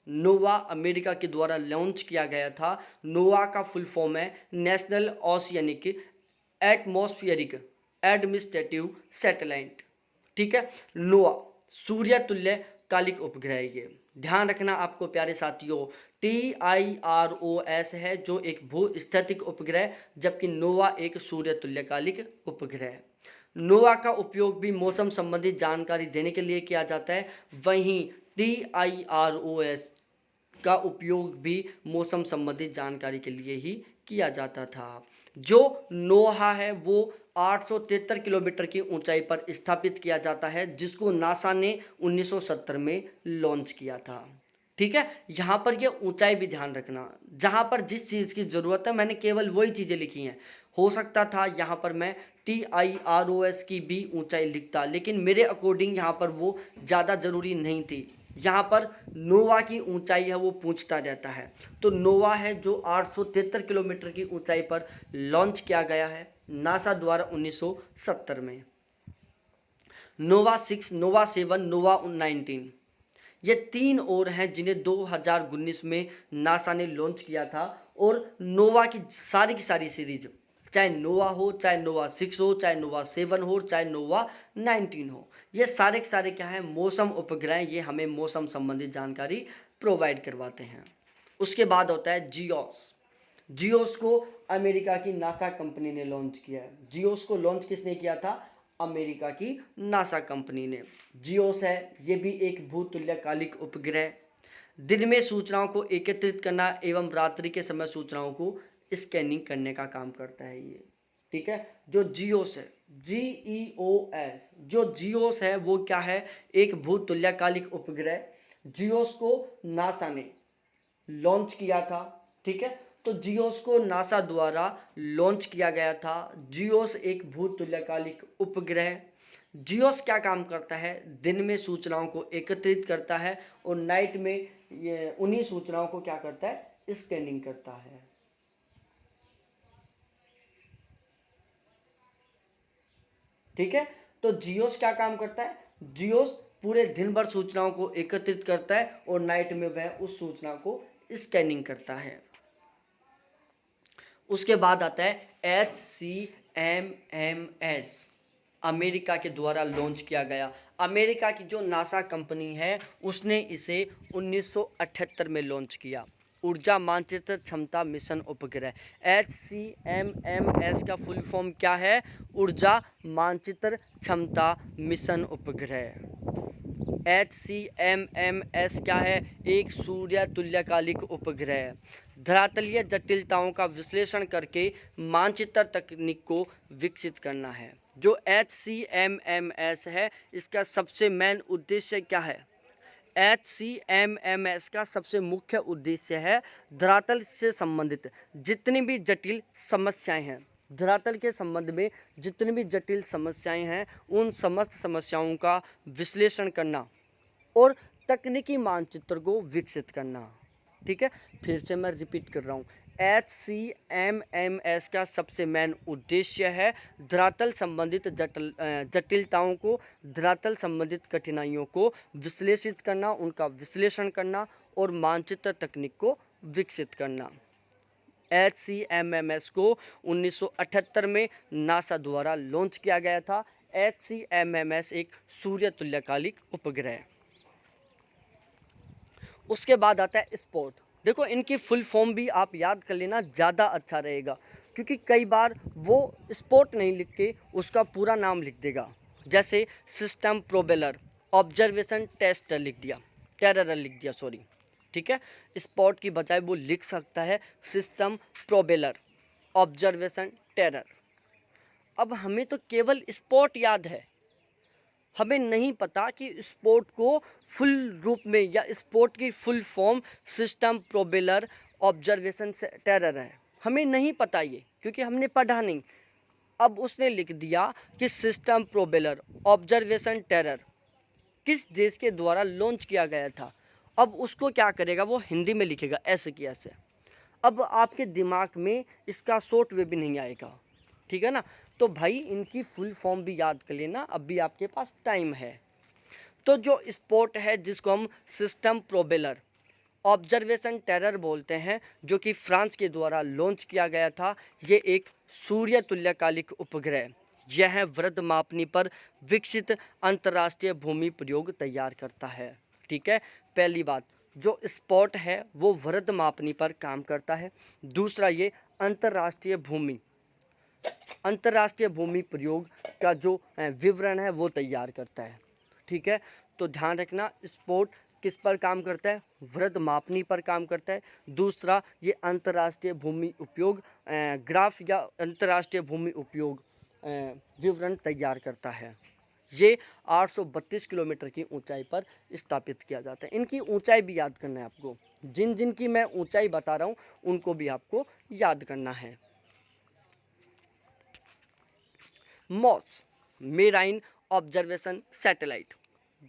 NOAA America के द्वारा लॉन्च किया गया था। नोवा का फुल फॉर्म है National Oceanic Atmospheric Administrative Satellite. ठीक है, नोवा सूर्य तुल्य कालिक उपग्रह है ये। ध्यान रखना आपको प्यारे साथियों, TIROS है जो एक भूस्थितिक उपग्रह, जबकि नोवा एक सूर्य तुल्यकालिक उपग्रह है। नोवा का उपयोग भी मौसम संबंधी जानकारी देने के लिए किया जाता है। वहीं TIROS का उपयोग भी मौसम संबंधित जानकारी के लिए ही किया जाता था। जो नोहा है वो 873 किलोमीटर की ऊंचाई पर स्थापित किया जाता है, जिसको नासा ने 1970 में लॉन्च किया था। ठीक है, यहाँ पर ये ऊंचाई भी ध्यान रखना, जहाँ पर जिस चीज़ की ज़रूरत है मैंने केवल वही चीज़ें लिखी हैं। हो सकता था यहाँ पर मैं TIROS की भी ऊंचाई लिखता, लेकिन मेरे अकॉर्डिंग यहाँ पर वो ज़्यादा ज़रूरी नहीं थी। यहाँ पर नोवा की ऊंचाई है वो पूछता रहता है, तो नोवा है जो 873 किलोमीटर की ऊंचाई पर लॉन्च किया गया है नासा द्वारा 1970 में। नोवा 6, नोवा 7, नोवा 19, ये 3 और हैं जिन्हें 2019 में नासा ने लॉन्च किया था। और नोवा की सारी सीरीज, चाहे नोवा हो, चाहे नोवा 6 हो, चाहे नोवा 7 हो, चाहे नोवा 19 हो, ये सारे के सारे क्या है, मौसम उपग्रह, ये हमें मौसम संबंधित जानकारी प्रोवाइड करवाते हैं। उसके बाद होता है जियोस। जियोस को अमेरिका की नासा कंपनी ने लॉन्च किया है। जियोस को लॉन्च किसने किया था? अमेरिका की नासा कंपनी ने। जियोस है ये भी एक भूतुल्यकालिक उपग्रह, दिन में सूचनाओं को एकत्रित करना एवं रात्रि के समय सूचनाओं को स्कैनिंग करने का काम करता है ये। ठीक है, जो जियोस है, GEOS, जो जियोस है वो क्या है, एक भूतुल्यकालिक उपग्रह। जियोस को नासा ने लॉन्च किया था। ठीक है, तो जियोस को नासा द्वारा लॉन्च किया गया था। जियोस एक भूतुल्यकालिक उपग्रह। जियोस क्या काम करता है, दिन में सूचनाओं को एकत्रित करता है और नाइट में ये उन्हीं सूचनाओं को क्या करता है, स्कैनिंग करता है। ठीक है, तो जियोस क्या काम करता है, जियोस पूरे दिन भर सूचनाओं को एकत्रित करता है और नाइट में वह उस सूचना को स्कैनिंग करता है। उसके बाद आता है HCMMS, अमेरिका के द्वारा लॉन्च किया गया। अमेरिका की जो नासा कंपनी है उसने इसे 1978 में लॉन्च किया। ऊर्जा मानचित्र क्षमता मिशन उपग्रह। HCMMS का फुल फॉर्म क्या है? ऊर्जा मानचित्र क्षमता मिशन उपग्रह। HCMMS क्या है? एक सूर्य तुल्यकालिक उपग्रह। धरातलीय जटिलताओं का विश्लेषण करके मानचित्र तकनीक को विकसित करना है। जो HCMMS है इसका सबसे मेन उद्देश्य क्या है? HCMMS का सबसे मुख्य उद्देश्य है धरातल से संबंधित जितनी भी जटिल समस्याएं हैं, धरातल के संबंध में जितनी भी जटिल समस्याएं हैं उन समस्त समस्याओं का विश्लेषण करना और तकनीकी मानचित्र को विकसित करना। ठीक है, फिर से मैं रिपीट कर रहा हूँ, HCMMS का सबसे मेन उद्देश्य है धरातल संबंधित जटिलताओं को, धरातल संबंधित कठिनाइयों को विश्लेषित करना, उनका विश्लेषण करना और मानचित्र तकनीक को विकसित करना। HCMMS को 1978 में नासा द्वारा लॉन्च किया गया था। HCMMS एक सूर्य तुल्यकालिक उपग्रह। उसके बाद आता है स्पॉट। देखो इनकी फुल फॉर्म भी आप याद कर लेना, ज़्यादा अच्छा रहेगा, क्योंकि कई बार वो स्पॉट नहीं लिख के उसका पूरा नाम लिख देगा। जैसे सिस्टम प्रोपेलर, ऑब्जर्वेशन टेस्टर लिख दिया, टेरर लिख दिया, सॉरी। ठीक है, स्पॉट की बजाय वो लिख सकता है सिस्टम प्रोपेलर, ऑब्जर्वेशन टेरर। अब हमें तो केवल स्पॉट याद है, हमें नहीं पता कि स्पोर्ट को फुल रूप में या स्पोर्ट की full form system propeller observation terror है। हमें नहीं पता ये, क्योंकि हमने पढ़ा नहीं। अब उसने लिख दिया कि सिस्टम प्रोपेलर ऑब्जर्वेशन टेरर किस देश के द्वारा लॉन्च किया गया था। अब उसको क्या करेगा, वो हिंदी में लिखेगा ऐसे कि ऐसे। अब आपके दिमाग में इसका शॉर्ट वे भी नहीं आएगा। ठीक है ना, तो भाई इनकी फुल फॉर्म भी याद कर लेना, अभी आपके पास टाइम है। तो जो स्पोर्ट है जिसको हम सिस्टम प्रोपेलर ऑब्जर्वेशन टेरर बोलते हैं, जो कि फ्रांस के द्वारा लॉन्च किया गया था, ये एक सूर्य तुल्यकालिक उपग्रह, यह वृत्त मापनी पर विकसित अंतर्राष्ट्रीय भूमि प्रयोग तैयार करता है। ठीक है, पहली बात, जो स्पॉट है वो वृत्त मापनी पर काम करता है। दूसरा, ये अंतर्राष्ट्रीय भूमि प्रयोग का जो विवरण है वो तैयार करता है। ठीक है, तो ध्यान रखना, स्पोर्ट किस पर काम करता है, वृत्त मापनी पर काम करता है। दूसरा, ये अंतर्राष्ट्रीय भूमि उपयोग ग्राफ या अंतर्राष्ट्रीय भूमि उपयोग विवरण तैयार करता है। ये 832 किलोमीटर की ऊंचाई पर स्थापित किया जाता है। इनकी ऊंचाई भी याद करना है आपको, जिन जिन की मैं ऊंचाई बता रहा हूँ उनको भी आपको याद करना है। MOS marine observation satellite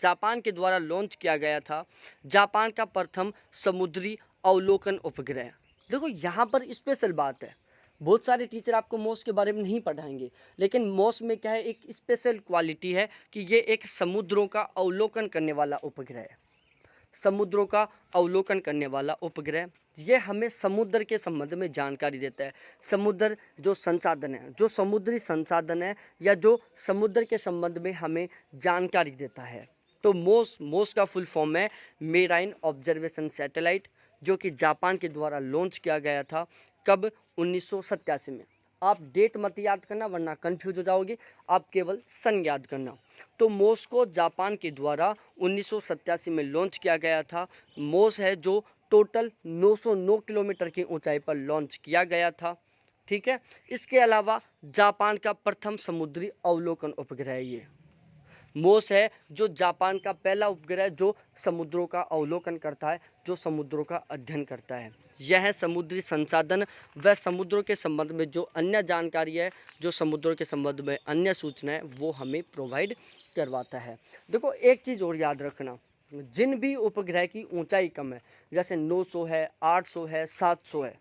Japan के द्वारा लॉन्च किया गया था। जापान का प्रथम समुद्री अवलोकन उपग्रह। देखो यहाँ पर स्पेशल बात है, बहुत सारे टीचर आपको मॉस के बारे में नहीं पढ़ाएंगे, लेकिन मॉस में क्या है, एक स्पेशल क्वालिटी है कि ये एक समुद्रों का अवलोकन करने वाला उपग्रह है। समुद्रों का अवलोकन करने वाला उपग्रह, ये हमें समुद्र के संबंध में जानकारी देता है। समुद्र जो संसाधन है, जो समुद्री संसाधन है या जो समुद्र के संबंध में हमें जानकारी देता है। तो मोस का फुल फॉर्म है मेराइन ऑब्जर्वेशन सैटेलाइट, जो कि जापान के द्वारा लॉन्च किया गया था। कब? 1987 में। आप डेट मत याद करना वरना कंफ्यूज हो जाओगे, आप केवल सन याद करना। तो मोस को जापान के द्वारा 1987 में लॉन्च किया गया था। मोस है जो टोटल 909 किलोमीटर की ऊंचाई पर लॉन्च किया गया था। ठीक है, इसके अलावा जापान का प्रथम समुद्री अवलोकन उपग्रह ये मोस है, जो जापान का पहला उपग्रह जो समुद्रों का अवलोकन करता है, जो समुद्रों का अध्ययन करता है। यह समुद्री संसाधन व समुद्रों के संबंध में जो अन्य जानकारी है, जो समुद्रों के संबंध में अन्य सूचना है, वो हमें प्रोवाइड करवाता है। देखो एक चीज़ और याद रखना, जिन भी उपग्रह की ऊंचाई कम है, जैसे 900 है, 800 है, 700 है,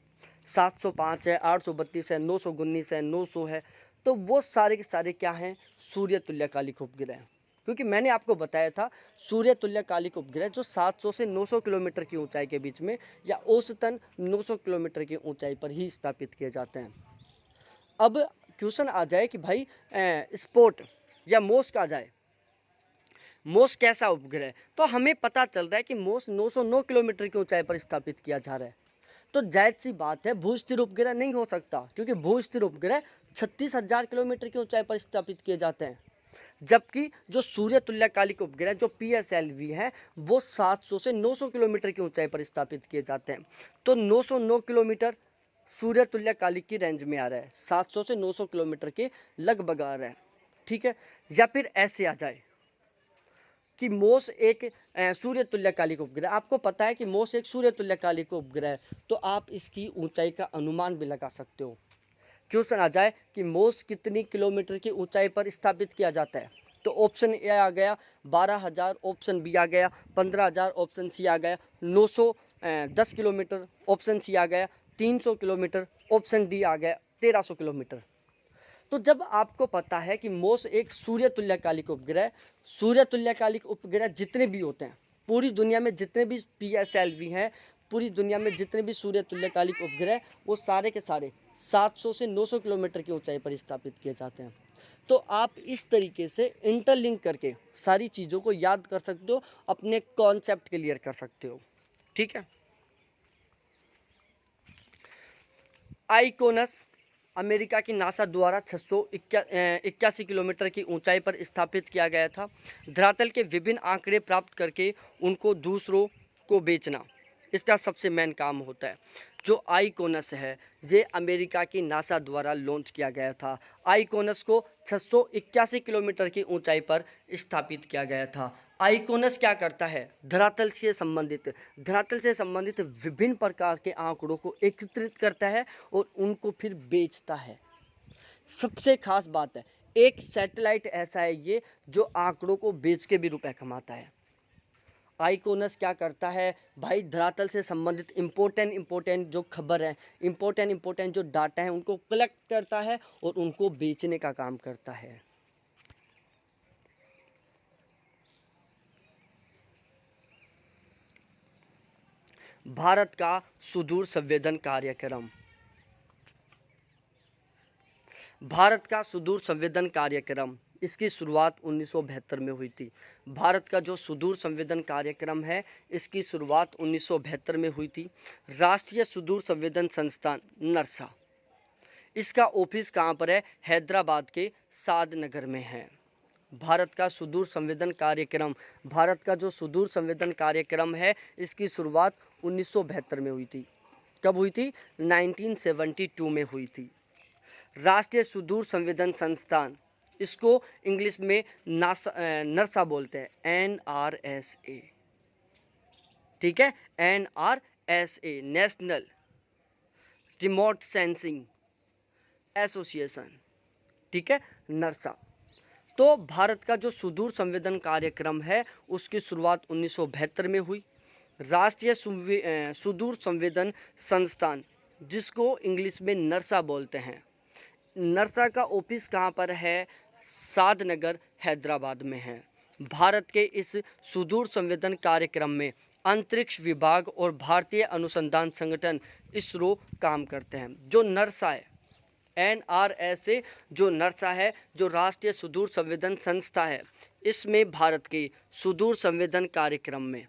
705 है, 832 है, 919 है, 900 है, तो वो सारे के सारे क्या हैं? सूर्य तुल्यकालिक उपग्रह। क्योंकि मैंने आपको बताया था सूर्य तुल्यकालिक उपग्रह जो 700 से 900 किलोमीटर की ऊंचाई के बीच में या औसतन 900 किलोमीटर की ऊंचाई पर ही स्थापित किए जाते हैं। अब क्वेश्चन आ जाए कि भाई स्पोर्ट या मोस का आ जाए, मोस कैसा उपग्रह है, तो हमें पता चल रहा है कि मोस 909 किलोमीटर की ऊंचाई पर स्थापित किया जा रहा है। तो जायज़ सी बात है भू-स्थिर उपग्रह नहीं हो सकता, क्योंकि भू-स्थिर उपग्रह 36,000 किलोमीटर की ऊंचाई पर स्थापित किए जाते हैं। जबकि जो सूर्य तुल्यकालिक उपग्रह जो PSLV है वो 700 से 900 किलोमीटर की ऊंचाई पर स्थापित किए जाते हैं। तो 909 किलोमीटर सूर्य तुल्यकालिक की रेंज में आ रहा है, 700 से 900 किलोमीटर के लगभग आ रहा है। ठीक है, या फिर ऐसे आ जाए कि मोस एक सूर्य तुल्यकालिक उपग्रह, आपको पता है कि मोस एक सूर्य तुल्यकालिक उपग्रह है, तो आप इसकी ऊंचाई का अनुमान भी लगा सकते हो। क्वेश्चन आ जाए कि मोस कितनी किलोमीटर की ऊंचाई पर स्थापित किया जाता है, तो ऑप्शन ए आ गया 12,000, ऑप्शन बी आ गया 15,000, ऑप्शन सी आ गया 910 किलोमीटर, ऑप्शन सी आ गया 300 किलोमीटर, ऑप्शन डी आ गया 1300 किलोमीटर। तो जब आपको पता है कि मोस एक सूर्य तुल्यकालिक उपग्रह, सूर्य तुल्यकालिक उपग्रह जितने भी होते हैं पूरी दुनिया में, जितने भी PSLV हैं पूरी दुनिया में, जितने भी सूर्य तुल्यकालिक उपग्रह, वो सारे के सारे 700 से 900 किलोमीटर की ऊंचाई पर स्थापित किए जाते हैं। तो आप इस तरीके से इंटरलिंक करके सारी चीज़ों को याद कर सकते हो, अपने कॉन्सेप्ट क्लियर कर सकते हो। ठीक है, आइकोनस अमेरिका की नासा द्वारा 681 किलोमीटर की ऊंचाई पर स्थापित किया गया था। धरातल के विभिन्न आंकड़े प्राप्त करके उनको दूसरों को बेचना इसका सबसे मेन काम होता है। जो आइकोनस है ये अमेरिका की नासा द्वारा लॉन्च किया गया था। आइकोनस को 681 किलोमीटर की ऊंचाई पर स्थापित किया गया था। आइकोनस क्या करता है? धरातल से संबंधित विभिन्न प्रकार के आंकड़ों को एकत्रित करता है और उनको फिर बेचता है। सबसे खास बात है, एक सैटेलाइट ऐसा है ये जो आंकड़ों को बेच के भी रुपए कमाता है। आइकोनस क्या करता है भाई? धरातल से संबंधित इम्पोर्टेंट जो खबर है, इम्पोर्टेंट जो डाटा है, उनको कलेक्ट करता है और उनको बेचने का काम करता है। भारत का सुदूर संवेदन कार्यक्रम, भारत का सुदूर संवेदन कार्यक्रम इसकी शुरुआत 1972 में हुई थी। भारत का जो सुदूर संवेदन कार्यक्रम है इसकी शुरुआत 1972 में हुई थी। राष्ट्रीय सुदूर संवेदन संस्थान नरसा, इसका ऑफिस कहाँ पर है? हैदराबाद के सादनगर में है। भारत का सुदूर संवेदन कार्यक्रम, भारत का जो सुदूर संवेदन कार्यक्रम है इसकी शुरुआत 1972 में हुई थी। कब हुई थी? 1972 में हुई थी। राष्ट्रीय सुदूर संवेदन संस्थान, इसको इंग्लिश में नरसा बोलते हैं, NRSA, ठीक है, NRSA, national remote sensing association, ठीक है, नरसा। तो भारत का जो सुदूर संवेदन कार्यक्रम है उसकी शुरुआत 1972 में हुई। राष्ट्रीय सुदूर संवेदन संस्थान, जिसको इंग्लिश में नरसा बोलते हैं, नरसा का ऑफिस कहाँ पर है? सादनगर, हैदराबाद में है। भारत के इस सुदूर संवेदन कार्यक्रम में अंतरिक्ष विभाग और भारतीय अनुसंधान संगठन इसरो काम करते हैं। जो नरसा है, NRSA, जो नरसा है, जो राष्ट्रीय सुदूर संवेदन संस्था है, इसमें भारत के सुदूर संवेदन कार्यक्रम में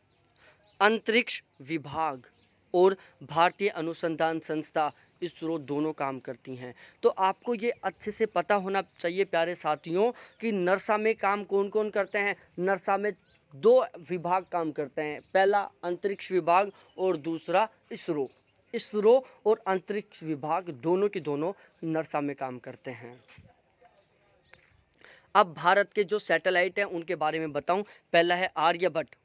अंतरिक्ष विभाग और भारतीय अनुसंधान संस्था इसरो दोनों काम करती हैं। तो आपको ये अच्छे से पता होना चाहिए प्यारे साथियों कि नरसा में काम कौन कौन करते हैं। नरसा में 2 विभाग काम करते हैं, पहला अंतरिक्ष विभाग और दूसरा इसरो। इसरो और अंतरिक्ष विभाग दोनों के दोनों नरसा में काम करते हैं। अब भारत के जो सैटेलाइट हैं उनके बारे में बताऊं। पहला है आर्यभट्ट,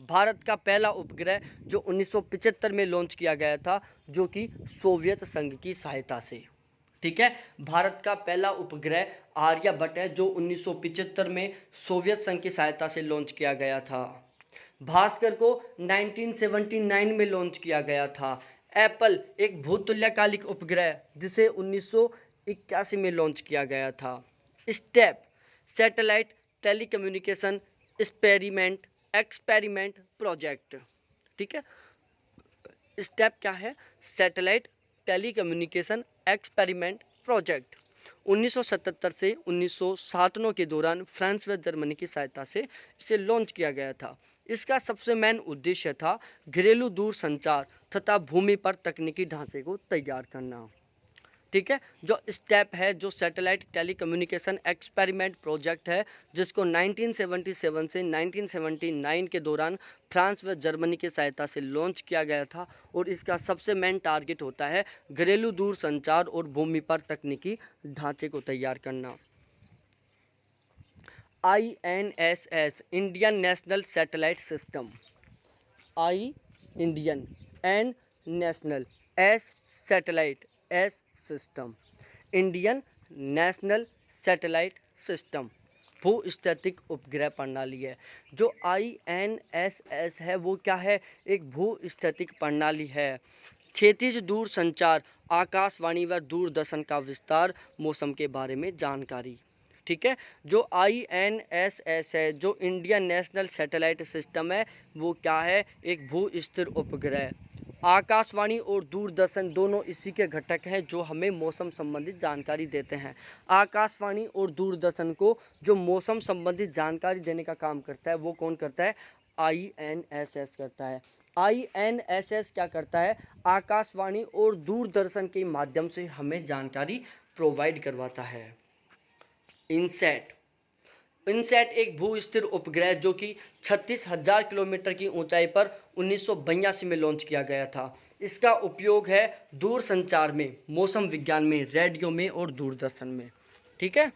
भारत का पहला उपग्रह जो 1975 में लॉन्च किया गया था, जो कि सोवियत संघ की सहायता से, ठीक है। भारत का पहला उपग्रह आर्यभट्ट है जो 1975 में सोवियत संघ की सहायता से लॉन्च किया गया था। भास्कर को 1979 में लॉन्च किया गया था। एप्पल एक भूतुल्यकालिक उपग्रह जिसे 1981 में लॉन्च किया गया था। Step satellite telecommunication experiment project, ठीक है। स्टेप क्या है? Satellite telecommunication experiment project. 1977 से 1997 के दौरान फ्रांस व जर्मनी की सहायता से इसे लॉन्च किया गया था। इसका सबसे मेन उद्देश्य था घरेलू दूर संचार तथा भूमि पर तकनीकी ढांचे को तैयार करना, ठीक है। जो स्टेप है, जो सैटेलाइट टेलीकम्युनिकेशन एक्सपेरिमेंट प्रोजेक्ट है, जिसको 1977 से 1979 के दौरान फ्रांस व जर्मनी की सहायता से लॉन्च किया गया था, और इसका सबसे मेन टारगेट होता है घरेलू दूर संचार और भूमि पर तकनीकी ढांचे को तैयार करना। INSS, Indian National Satellite System, I Indian, N National, S Satellite, S System, Indian National Satellite System भूस्थितिक उपग्रह प्रणाली है। जो INSS है वो क्या है? एक भूस्थितिक प्रणाली है। क्षैतिज दूर संचार, आकाशवाणी व दूरदर्शन का विस्तार, मौसम के बारे में जानकारी, ठीक है। जो INSS है, जो इंडियन नेशनल सैटेलाइट सिस्टम है, वो क्या है? एक भूस्थिर उपग्रह। आकाशवाणी और दूरदर्शन दोनों इसी के घटक हैं जो हमें मौसम संबंधित जानकारी देते हैं। आकाशवाणी और दूरदर्शन को जो मौसम संबंधित जानकारी देने का काम करता है वो कौन करता है? INSS करता है। INSS क्या करता है? आकाशवाणी और दूरदर्शन के माध्यम से हमें जानकारी प्रोवाइड करवाता है। इनसैट एक भूस्थिर उपग्रह जो कि 36,000 किलोमीटर की ऊंचाई पर 1982 में लॉन्च किया गया था। इसका उपयोग है दूर संचार में, मौसम विज्ञान में, रेडियो में और दूरदर्शन में, ठीक है।